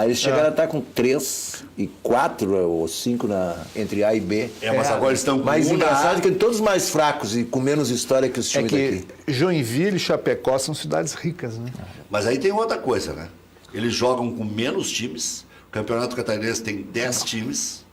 Eles chegaram a estar com 3 e 4 ou 5 entre A e B. Mas agora eles estão com Mais um na engraçado A. que todos mais fracos e com menos história que os É times que daqui. Joinville e Chapecó são cidades ricas, né? Mas aí tem outra coisa, né? Eles jogam com menos times. O Campeonato Catarinense tem 10 times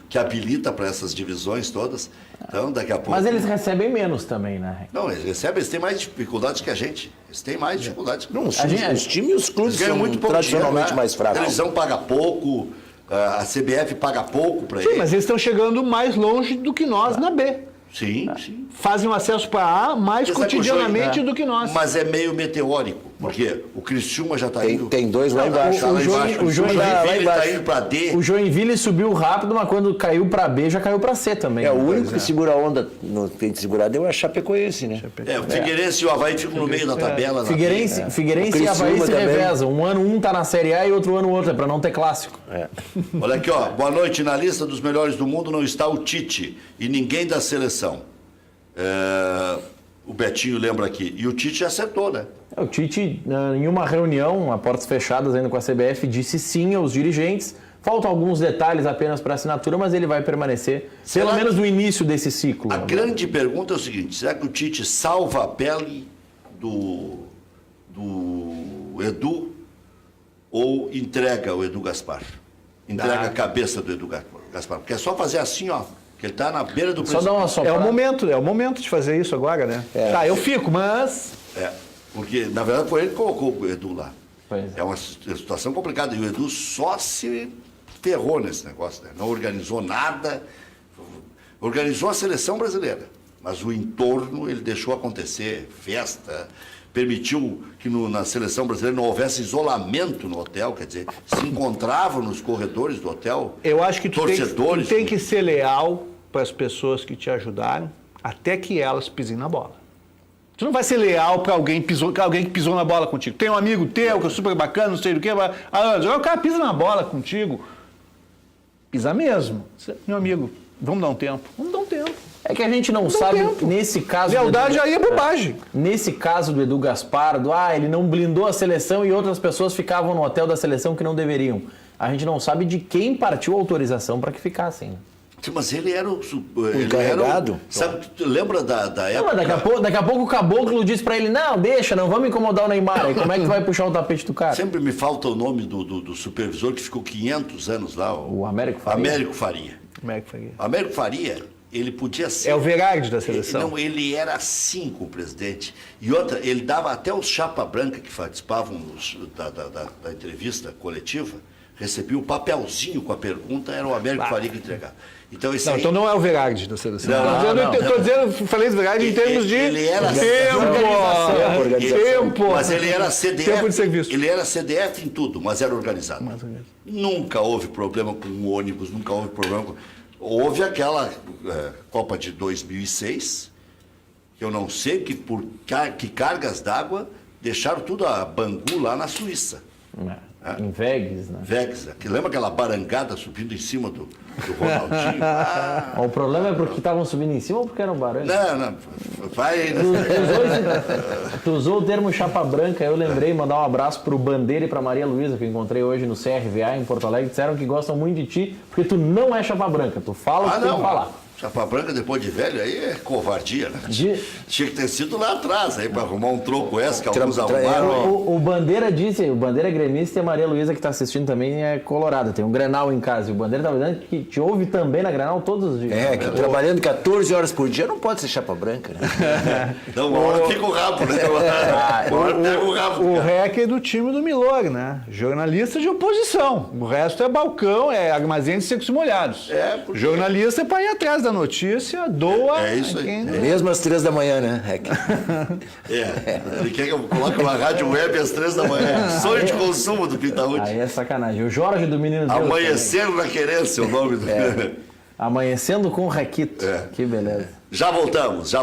que habilita para essas divisões todas. Então, daqui a pouco... Mas eles recebem menos também, né? Não, eles têm mais dificuldades que a gente. Eles têm mais dificuldades que Não, nós. os times e os clubes Eles ganham são muito pouco tradicionalmente dinheiro, né? mais A fracos. televisão paga pouco, a CBF paga pouco para Sim, eles. mas eles estão chegando mais longe do que nós na B. Sim, sim. Fazem um acesso para A mais Apesar que cotidianamente o Joinville- do que nós. Mas é meio meteórico, porque o Criciúma já está indo... Tem 2 lá embaixo. Tá lá embaixo. o O Joinville Joinville está embaixo. indo para D. O Joinville subiu rápido, mas quando caiu para B, já caiu para C também. O único que segura a onda, não tem de segurar, é a Chapecoense, né? O Figueirense e o Avaí ficam no meio da tabela. na Figueirense, B. Figueirense O e Avaí Criciúma se também. revezam. Um ano um tá na Série A e outro ano outro, é para não ter clássico. Olha aqui, ó. Boa noite. Na lista dos melhores do mundo não está o Tite e ninguém da seleção. O Betinho lembra aqui. E o Tite acertou, né? O Tite, em uma reunião, a portas fechadas ainda com a CBF, disse sim aos dirigentes Faltam alguns detalhes apenas para assinatura, mas ele vai permanecer, Será pelo menos que- no início desse ciclo. A grande pergunta é o seguinte: será que o Tite salva a pele do Edu ou entrega o Edu Gaspar? Entrega a cabeça do Edu Gaspar. Porque é só fazer assim, ó, que ele está na beira do Só dar uma precipício. soprada. É o momento de fazer isso agora, né? Tá, eu fico, mas... Porque, na verdade, foi ele que colocou o Edu lá. Pois é. É uma situação complicada. E o Edu só se ferrou nesse negócio, né? Não organizou nada. Organizou a seleção brasileira. Mas o entorno ele deixou acontecer, festa, permitiu que na seleção brasileira não houvesse isolamento no hotel, quer dizer, se encontravam nos corredores do hotel. Eu acho que tu torcedores. tem que ser leal para as pessoas que te ajudaram até que elas pisem na bola. Tu não vai ser leal para alguém que pisou na bola contigo. Tem um amigo teu que é super bacana, não sei do que, o cara pisa na bola contigo. Pisa mesmo. Meu amigo, vamos dar um tempo. Vamos dar um tempo. É que a gente não sabe, tempo. nesse caso... Lealdade aí é bobagem. Nesse caso do Edu Gaspar, ele não blindou a seleção e outras pessoas ficavam no hotel da seleção que não deveriam. A gente não sabe de quem partiu a autorização para que ficassem. Né? Sim, mas ele era o encarregado. Sabe, tu lembra da Não, época? mas daqui a pouco o Caboclo disse para ele, não, deixa, não vamos incomodar o Neymar. Aí como é que tu vai puxar o tapete do cara? Sempre me falta o nome do supervisor que ficou 500 anos lá. O Américo Faria. Américo Faria. Como é que foi? Américo Faria, ele podia ser... É o Verardi da seleção. Não, ele era assim com o presidente. E outra, ele dava até os chapa branca que participavam da entrevista coletiva, recebia o papelzinho com a pergunta, era o Américo Faria que entregava. Então, esse Não, aí, então não é o Verardi da seleção. Não, Estou dizendo, falei do Verardi em termos de ele era tempo. Mas ele era CDF. Tempo de serviço. Ele era CDF em tudo, mas era organizado. Nunca houve problema com o ônibus, nunca houve problema com... Houve aquela Copa de 2006, que eu não sei que que cargas d'água deixaram tudo a Bangu lá na Suíça. Em Vegas, né? Vegas, que lembra aquela barangada subindo em cima do Ronaldinho? O problema é porque estavam subindo em cima ou porque eram barangos? Não, vai... Tu usou o termo chapa branca, eu lembrei, mandar um abraço pro Bandeira e pra Maria Luísa, que eu encontrei hoje no CRVA em Porto Alegre, disseram que gostam muito de ti, porque tu não é chapa branca, tu fala o que tem que falar. Chapa branca depois de velho, aí é covardia, né? Tinha que ter sido lá atrás, aí para arrumar um troco essa que alguns arrumaram. O Bandeira disse, o Bandeira é gremista e a Maria Luísa que está assistindo também é colorada, tem um Grenal em casa. E o Bandeira está dizendo que te ouve também na Grenal todos os dias. Que trabalhando 14 horas por dia não pode ser chapa branca, né? Então, uma hora fica o rabo, né? Uma hora pega o rabo. O REC é do time do Milor, né? Jornalista de oposição. O resto é balcão, é armazém de secos e molhados. Porque... Jornalista é para ir atrás da notícia, doa... É isso aí. Mesmo às 3 da manhã, né, Rec? Ele quer que eu coloque uma rádio web às 3 da manhã. Sonho de consumo do Pintaúde. Aí é sacanagem. O Jorge do Menino Deus Amanhecendo na Querência, o nome do... Amanhecendo com o Requito. Que beleza. Já voltamos.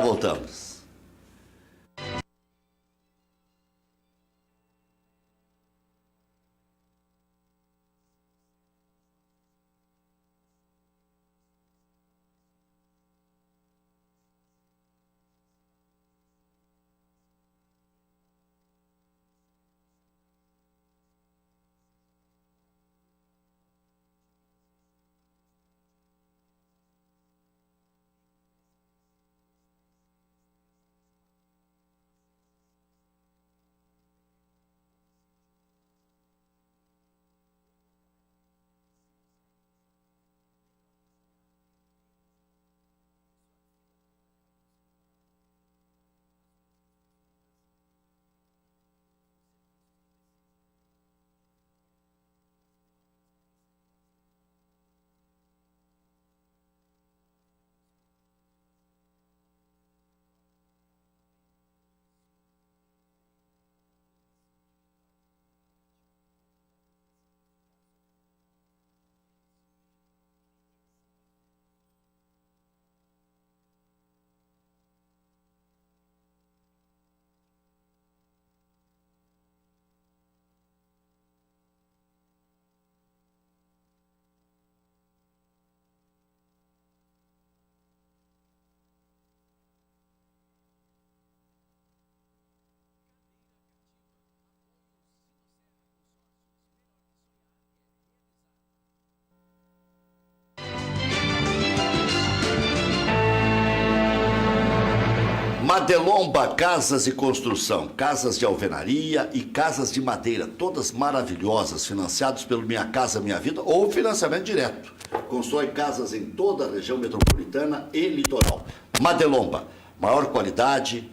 Madelomba Casas e Construção, casas de alvenaria e casas de madeira, todas maravilhosas, financiados pelo Minha Casa Minha Vida ou financiamento direto. Constrói casas em toda a região metropolitana e litoral. Madelomba, maior qualidade,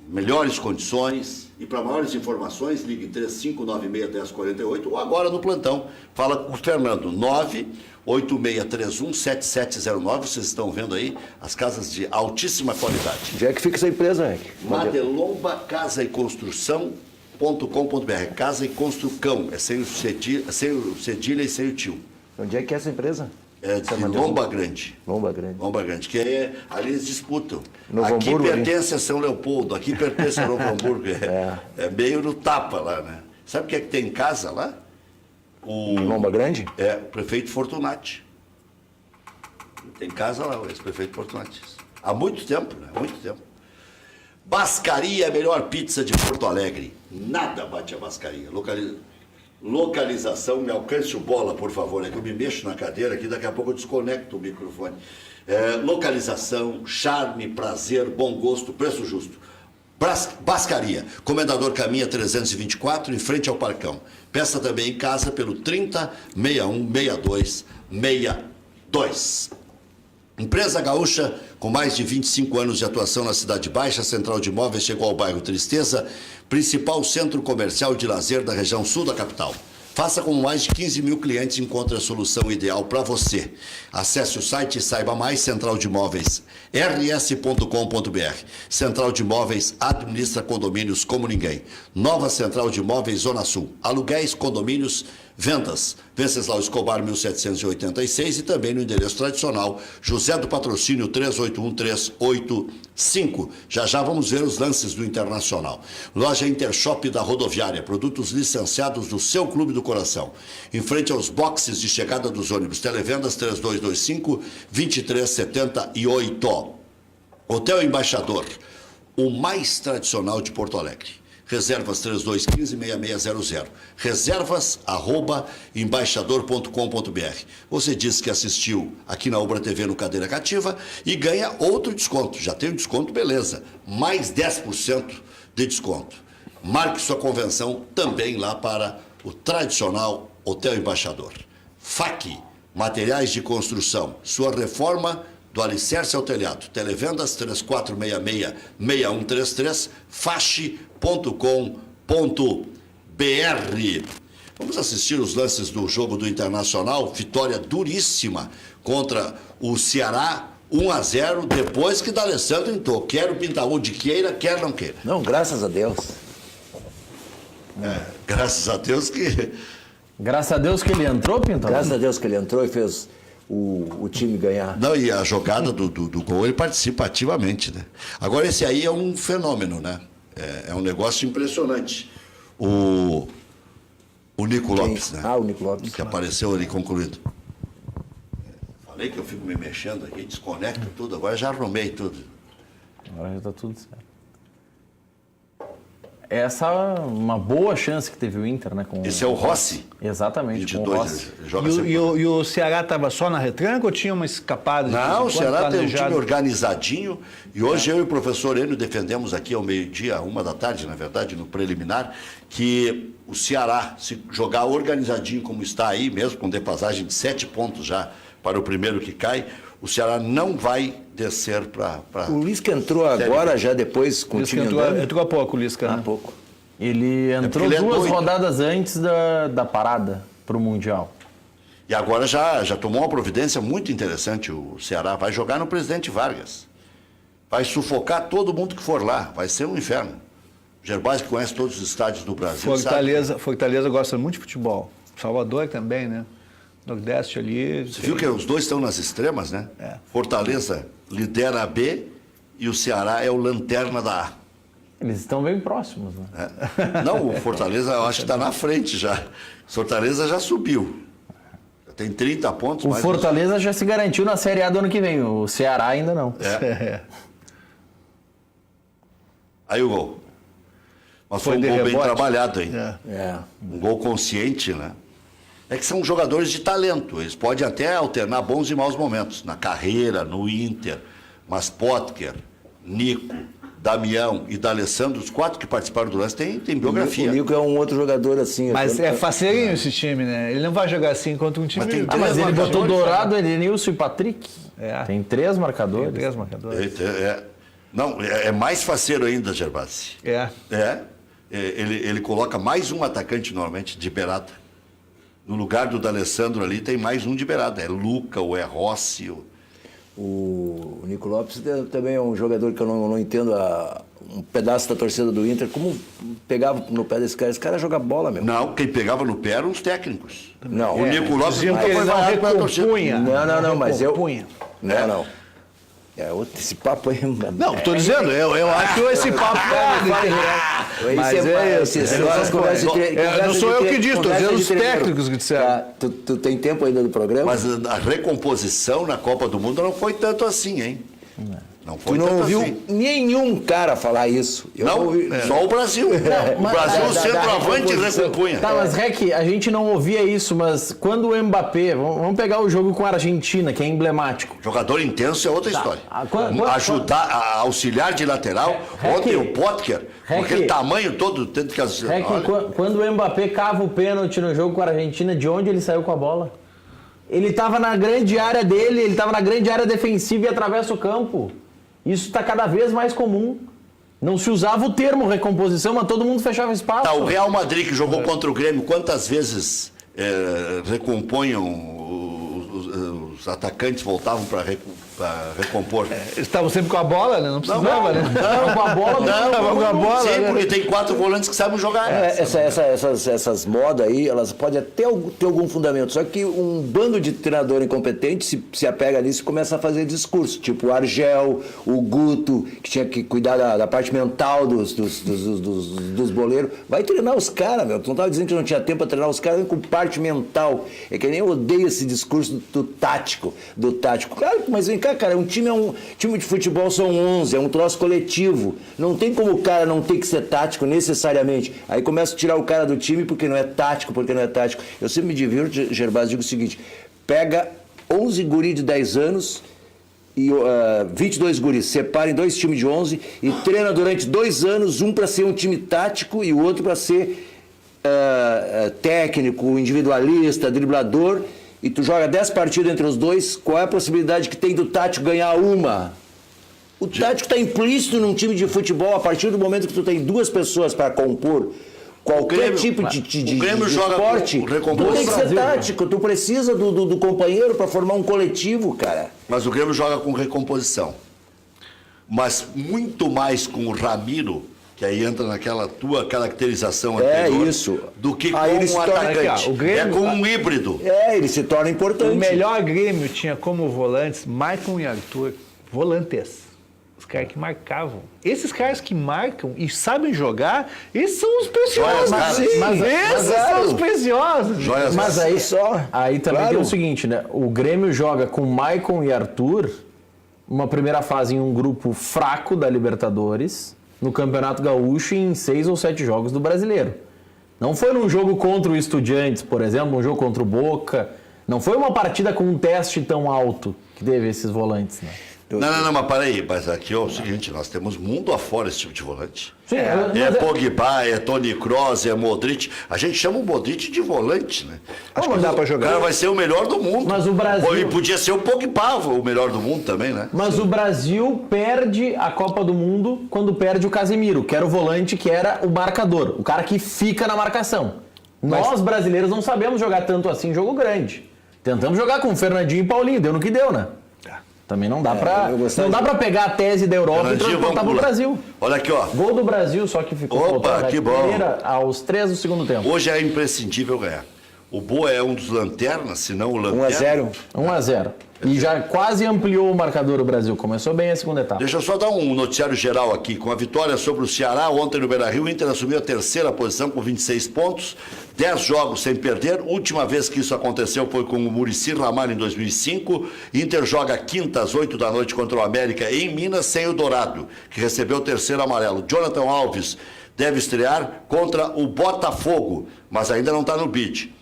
melhores condições, e para maiores informações ligue 3596-1048 ou agora no plantão, fala com o Fernando, 98631-7709, vocês estão vendo aí as casas de altíssima qualidade. Onde é que fica essa empresa, Henrique? Madelomba Casa e Construção.com.br, Casa e Construcão, é sem o cedilha e sem o tio. Onde é que é essa empresa? É de Lomba Grande. Lomba Grande. Lomba Grande, que é, ali eles disputam. Novo aqui Hamburgo, pertence a São Leopoldo, aqui pertence a Novo Hamburgo. É meio no tapa lá, né? Sabe o que é que tem em casa lá? Lomba Grande? É, o prefeito Fortunati. Tem casa lá, o ex-prefeito Fortunati. Há muito tempo, né? Há muito tempo. Bascaria, a melhor pizza de Porto Alegre. Nada bate a Bascaria. Localização, me alcance o bola, por favor. É que eu me mexo na cadeira aqui, daqui a pouco eu desconecto o microfone. Localização, charme, prazer, bom gosto, preço justo. Bascaria, Comendador Caminha 324, em frente ao Parcão. Peça também em casa pelo 3061-6262. Empresa gaúcha com mais de 25 anos de atuação na Cidade Baixa, Central de Imóveis chegou ao bairro Tristeza, principal centro comercial de lazer da região sul da capital. Faça com mais de 15 mil clientes e encontre a solução ideal para você. Acesse o site e saiba mais, Central de Imóveis, rs.com.br. Central de Imóveis administra condomínios como ninguém. Nova Central de Imóveis Zona Sul. Aluguéis, condomínios, vendas. Venceslau Escobar, 1786 e também no endereço tradicional, José do Patrocínio 381385. Já vamos ver os lances do Internacional. Loja Intershop da Rodoviária, produtos licenciados do seu clube do coração. Em frente aos boxes de chegada dos ônibus, televendas 3225-2378. Hotel Embaixador, o mais tradicional de Porto Alegre. Reservas 3215-6600. Reservas @embaixador.com.br. Você diz que assistiu aqui na Ubra TV no Cadeira Cativa e ganha outro desconto. Já tem um desconto, beleza. Mais 10% de desconto. Marque sua convenção também lá para o tradicional Hotel Embaixador. FAC, materiais de construção. Sua reforma do alicerce ao telhado. Televendas 3466-6133, fache.com.br. Vamos assistir os lances do jogo do Internacional. Vitória duríssima contra o Ceará, 1-0, depois que D'Alessandro entrou. Quer o Pintaúde queira, quer não queira. Não, graças a Deus. Graças a Deus que... Graças a Deus que ele entrou, Pintaúde? Graças a Deus que ele entrou e fez o time ganhar. Não, e a jogada do gol, ele participa ativamente, né? Agora, esse aí é um fenômeno, né? É um negócio impressionante. O Nico Lopes, né? Ah, o Nico Lopes. Que apareceu ali concluído. Falei que eu fico me mexendo aqui, desconecto tudo, agora já arrumei tudo. Agora já está tudo certo. Essa é uma boa chance que teve o Inter, né? Esse é o Rossi. Exatamente, 22, com o Rossi. ele joga E o Ceará estava só na retranca ou tinha uma escapada? Não, o Ceará tem um time planejado? organizadinho. E hoje eu e o professor Enio defendemos aqui ao meio-dia, 1h, na verdade, no preliminar, que o Ceará, se jogar organizadinho como está aí, mesmo com defasagem de 7 pontos já para o primeiro que cai, o Ceará não vai descer para... O Lisca entrou agora, já depois com o time andando? Entrou há pouco o Lisca, Há né? pouco. Ele entrou porque ele é duas doido. rodadas antes da parada para o Mundial. E agora já tomou uma providência muito interessante. O Ceará vai jogar no Presidente Vargas. Vai sufocar todo mundo que for lá. Vai ser um inferno. O Gervásio, que conhece todos os estádios do Brasil, Fortaleza gosta muito de futebol. Salvador também, né? Nordeste ali. Você viu que os dois estão nas extremas, né? Fortaleza lidera a B e o Ceará é o lanterna da A. Eles estão bem próximos, né? Não, o Fortaleza eu acho que está na frente já. O Fortaleza já subiu. Já tem 30 pontos. O mais Fortaleza já se garantiu na Série A do ano que vem. O Ceará ainda não. Aí o gol. Mas foi um de gol bem rebote. trabalhado, hein? É. Um gol consciente, né? É que são jogadores de talento. Eles podem até alternar bons e maus momentos. Na carreira, no Inter. Mas Potker, Nico, Damião e D'Alessandro, os 4 que participaram do lance, tem biografia. O Nico é um outro jogador assim. Mas é faceirinho esse time, né? Ele não vai jogar assim contra um time... Mas tem mas ele botou marcadores, Dourado, Edenilson e Patrick. É. Tem 3 marcadores. Tem 3 marcadores. Não, é mais faceiro ainda, Gerbasi. Ele coloca mais um atacante normalmente de beirada. No lugar do D'Alessandro ali tem mais um de beirada. É Luca ou é Rossi. O Nico Lopes também é um jogador que eu não entendo um pedaço da torcida do Inter. Como pegava no pé desse cara? Esse cara joga bola, meu. Não, quem pegava no pé eram os técnicos. Não. O Nico Lopes Diziam nunca que ele foi não vaiado pela torcida. recompunha. Não, mas eu... Recompunha. Não. Esse papo aí... Não, tô dizendo, eu acho esse papo... Não sou eu que disse, tô dizendo os técnicos que disseram. Tu tem tempo ainda do programa? Mas a recomposição na Copa do Mundo não foi tanto assim, hein? Não foi Tu não tanto ouviu assim. nenhum cara falar isso. Eu Não, ouvi... só o Brasil. O Brasil, o centroavante recompunha. Tá, mas Rec, a gente não ouvia isso, mas quando o Mbappé, vamos pegar o jogo com a Argentina, que é emblemático. Jogador intenso é outra história. Ajudar, a auxiliar de lateral, ontem o Potker, com aquele tamanho todo, tendo que... Quando o Mbappé cava o pênalti no jogo com a Argentina, de onde ele saiu com a bola? Ele estava na grande área dele, ele estava na grande área defensiva e atravessa o campo. Isso está cada vez mais comum. Não se usava o termo recomposição, mas todo mundo fechava espaço. Tá, o Real Madrid que jogou contra o Grêmio, quantas vezes recompunham os atacantes, voltavam para recompor? Estavam sempre com a bola, né? Não precisava, né? Não, com a bola com a bola. Sim, né? porque tem 4 volantes que sabem jogar. Essas modas aí, elas podem até ter algum fundamento. Só que um bando de treinador incompetente se apega nisso e começa a fazer discurso. Tipo o Argel, o Guto, que tinha que cuidar da parte mental dos boleiros. Vai treinar os caras, meu. Tu não estava dizendo que não tinha tempo para treinar os caras com parte mental. É que nem eu odeio esse discurso do tático. Claro, mas vem cá, cara, um time de futebol são 11, é um troço coletivo. Não tem como o cara não ter que ser tático necessariamente. Aí começa a tirar o cara do time porque não é tático. Eu sempre me divirto, Gerbasi, digo o seguinte: pega 11 guri de 10 anos e 22 guris, separa em 2 times de 11 e treina durante 2 anos, um para ser um time tático e o outro para ser técnico, individualista, driblador. E tu joga 10 partidas entre os dois, qual é a possibilidade que tem do tático ganhar uma? O tático está implícito num time de futebol a partir do momento que tu tem 2 pessoas para compor qualquer tipo de esporte. Tu tem que ser tático, tu precisa do companheiro para formar um coletivo, cara. Mas o Grêmio joga com recomposição. Mas muito mais com o Ramiro, que aí entra naquela tua caracterização anterior, isso. do que com Aí um atacante. O Grêmio, com um híbrido. Ele se torna importante. O melhor Grêmio tinha como volantes Maicon e Arthur, volantes. Os caras que marcavam. Esses caras que marcam e sabem jogar, esses são os preciosos. Esses são os preciosos. Mas aí também tem o seguinte, né? O Grêmio joga com Maicon e Arthur uma primeira fase em um grupo fraco da Libertadores, no Campeonato Gaúcho e em 6 ou 7 jogos do Brasileiro. Não foi num jogo contra o Estudiantes, por exemplo, um jogo contra o Boca. Não foi uma partida com um teste tão alto que teve esses volantes, né? Não, mas peraí, mas aqui é o seguinte, nós temos mundo afora esse tipo de volante. Sim, Pogba, é Toni Kroos, é Modric. A gente chama o Modric de volante, né? Acho que dá para jogar. O cara vai ser o melhor do mundo. Mas o Brasil... E podia ser o Pogba, o melhor do mundo também, né? Mas o Brasil perde a Copa do Mundo quando perde o Casemiro, que era o volante, que era o marcador, o cara que fica na marcação. Nós, brasileiros, não sabemos jogar tanto assim em jogo grande. Tentamos jogar com o Fernandinho e Paulinho, deu no que deu, né? Também não dá pra pegar a tese da Europa e transportar pro Brasil. Olha aqui, ó. Gol do Brasil, só que ficou faltando, que bom. Aos 3 do segundo tempo. Hoje é imprescindível ganhar. O Boa é um dos lanternas, se não o lanterna. 1-0. E já quase ampliou o marcador o Brasil. Começou bem a segunda etapa. Deixa eu só dar um noticiário geral aqui. Com a vitória sobre o Ceará ontem no Beira-Rio, o Inter assumiu a 3ª posição com 26 pontos, 10 jogos sem perder. Última vez que isso aconteceu foi com o Muricy Ramalho em 2005. Inter joga quinta às 8 da noite contra o América em Minas, sem o Dourado, que recebeu o 3º amarelo. Jonathan Alves deve estrear contra o Botafogo, mas ainda não está no bid.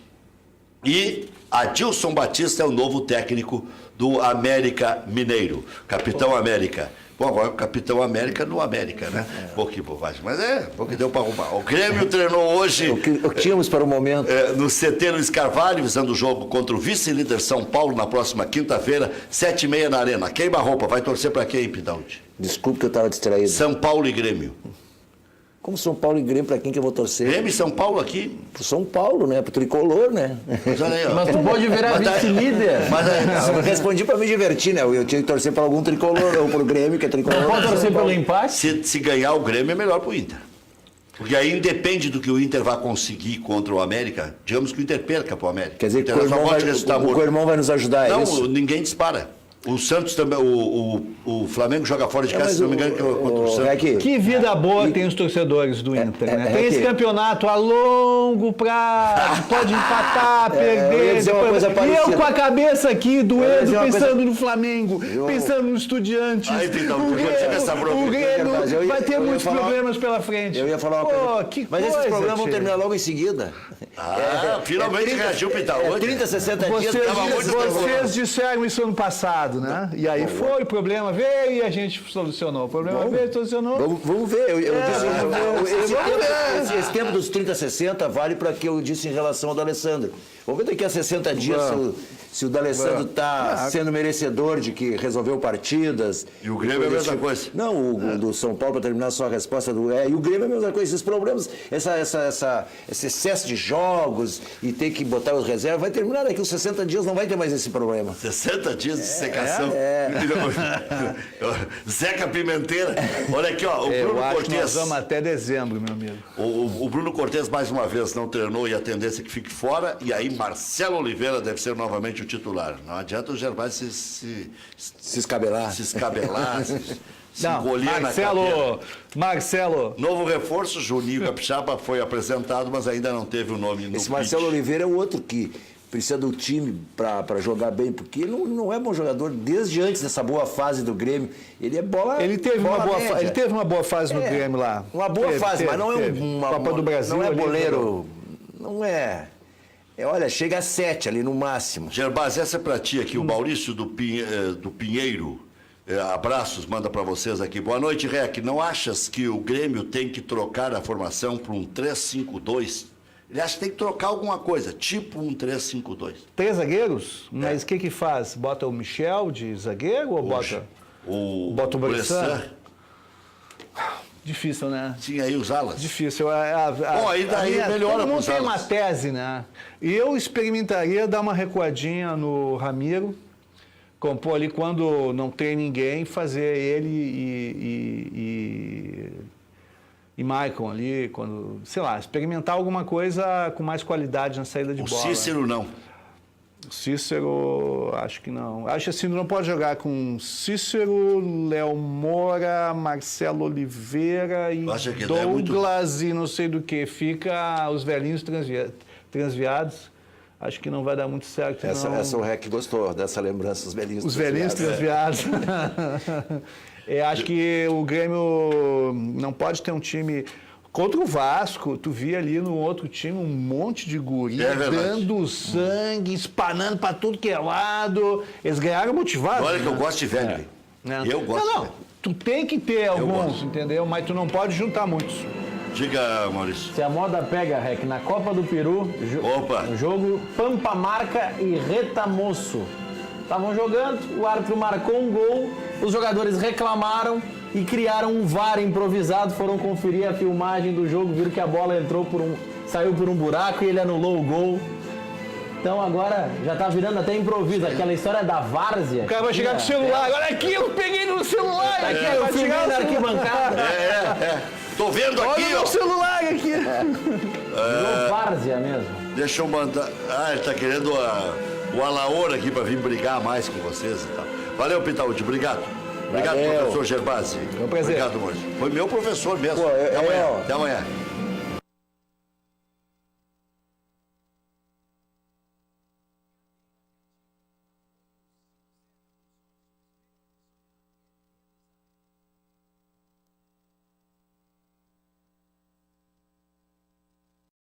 E Adilson Batista é o novo técnico do América Mineiro. Capitão América. Bom, agora o Capitão América no América, né? Pô, que bobagem. Mas o que deu para arrumar. O Grêmio treinou hoje... O que tínhamos para o momento. No CT Luiz Carvalho, visando o jogo contra o vice-líder São Paulo na próxima quinta-feira, 7h30 na Arena. Queima a roupa, vai torcer para quem, Pintaúdi? Desculpe que eu estava distraído. São Paulo e Grêmio. Como São Paulo e Grêmio, para quem que eu vou torcer? Grêmio e São Paulo aqui. Pro São Paulo, né? Pro tricolor, né? Mas olha aí, ó. Mas tu pode virar vice-líder. Mas aí, Eu respondi para me divertir, né? Eu tinha que torcer para algum tricolor, ou pro Grêmio, que é tricolor. Não pode torcer pelo empate? se ganhar o Grêmio é melhor pro Inter. Porque aí independe do que o Inter vai conseguir contra o América. Digamos que o Inter perca pro América. Quer dizer que o Internacional Coirmão vai nos ajudar, é Não, isso? ninguém dispara. O Santos também, o Flamengo joga fora de casa, se não me engano, contra o Santos. Aqui, Que vida boa tem os torcedores do Inter, né? Tem esse campeonato a longo prazo, pode empatar, eu ia perder. dizer uma coisa E eu parecida. com a cabeça aqui doendo, dizer uma pensando coisa- no Flamengo, pensando no Estudiantes. Aí, então, o eu vou dizer essa bronca. Grêmio Eu ia- vai ter eu ia muitos falar- problemas pela frente. eu ia falar uma Pô, coisa. que Mas coisa, esses problemas vão tio. terminar logo em seguida. Finalmente reagiu o Pintaúdi. 30, 60 dias. Vocês, tava muito vocês disseram isso ano passado, né? E aí foi, o problema veio e a gente solucionou. O problema veio, solucionou. Vamos ver. Esse tempo dos 30, 60 vale para o que eu disse em relação ao D'Alessandro. Vamos ver daqui a 60 dias se o D'Alessandro está sendo merecedor de que resolveu partidas. E o Grêmio é a mesma coisa. Não, o do São Paulo, para terminar só a resposta e o Grêmio é a mesma coisa. Esses problemas, esse excesso de jogos e ter que botar os reservas, vai terminar daqui uns 60 dias, não vai ter mais esse problema. 60 dias de secação. Zeca Pimenteira. Olha aqui, ó. O Eu Bruno acho que nós Cortez. vamos até dezembro, meu amigo. O Bruno Cortez, mais uma vez, não treinou e a tendência é que fique fora. E aí, Marcelo Oliveira deve ser novamente o titular. Não adianta o Gervais se escabelar. escabelar, se Não, encolher na cadeira. Marcelo. Novo reforço, Juninho Capixaba foi apresentado, mas ainda não teve o nome no Esse Marcelo pitch. Oliveira é o outro que precisa do time para jogar bem, porque ele não é bom jogador desde antes dessa boa fase do Grêmio. Ele é bola. Ele teve uma boa fase no Grêmio lá. Uma boa fase, mas não é teve. uma Copa do Brasil. Não é ali, boleiro. Não é. Olha, chega a 7 ali no máximo. Gerbaz, essa é pra ti aqui, o Maurício do Pinheiro. Abraços, manda pra vocês aqui. Boa noite, Rec. Não achas que o Grêmio tem que trocar a formação para um 3-5-2? Ele acha que tem que trocar alguma coisa, tipo um 3-5-2. 3 zagueiros? Mas o que faz? Bota o Michel de zagueiro ou bota o Bressan? Difícil, né? Tinha aí os alas. Difícil. Bom, aí daí melhora todo mundo pros tem alas. uma tese, né? Eu experimentaria dar uma recuadinha no Ramiro, compor ali quando não tem ninguém, fazer ele e Maicon ali, quando, sei lá, experimentar alguma coisa com mais qualidade na saída de O bola. Cícero não. Cícero, acho que não. Acho assim, não pode jogar com Cícero, Léo Moura, Marcelo Oliveira e Acha que é muito- Douglas e não sei do que. Fica os velhinhos transviados. Acho que não vai dar muito certo, não. Essa o Rec gostou dessa lembrança, os velhinhos. Os velhinhos transviados. Acho que o Grêmio não pode ter um time... Contra o Vasco, tu via ali no outro time um monte de guri dando sangue, espanando pra tudo que é lado. Eles ganharam motivados. Olha que eu gosto de velho. Né? Eu gosto. Não, tu tem que ter alguns, entendeu? Mas tu não pode juntar muitos. Diga, Maurício. Se a moda pega, Rec, na Copa do Peru, Opa. o jogo Pampa Marca e Retamoço. Estavam jogando, o árbitro marcou um gol, os jogadores reclamaram e criaram um VAR improvisado, foram conferir a filmagem do jogo, viram que a bola saiu por um buraco e ele anulou o gol. Então agora já tá virando até improviso, aquela história da várzea. O cara vai chegar com o celular, olha aqui, eu peguei no celular. Tá aqui, vai eu filmei chegar na o celular. arquibancada. Tô vendo Olha aqui, o meu ó. celular aqui. Virou várzea mesmo. Deixa eu mandar. Ele tá querendo o Alaor aqui pra vir brigar mais com vocês e tal. Valeu, Pintaúdi, obrigado. Obrigado, Valeu. professor Gerbasi. um prazer. Obrigado, Maurício. Foi meu professor mesmo. Pô, Até amanhã. Até amanhã.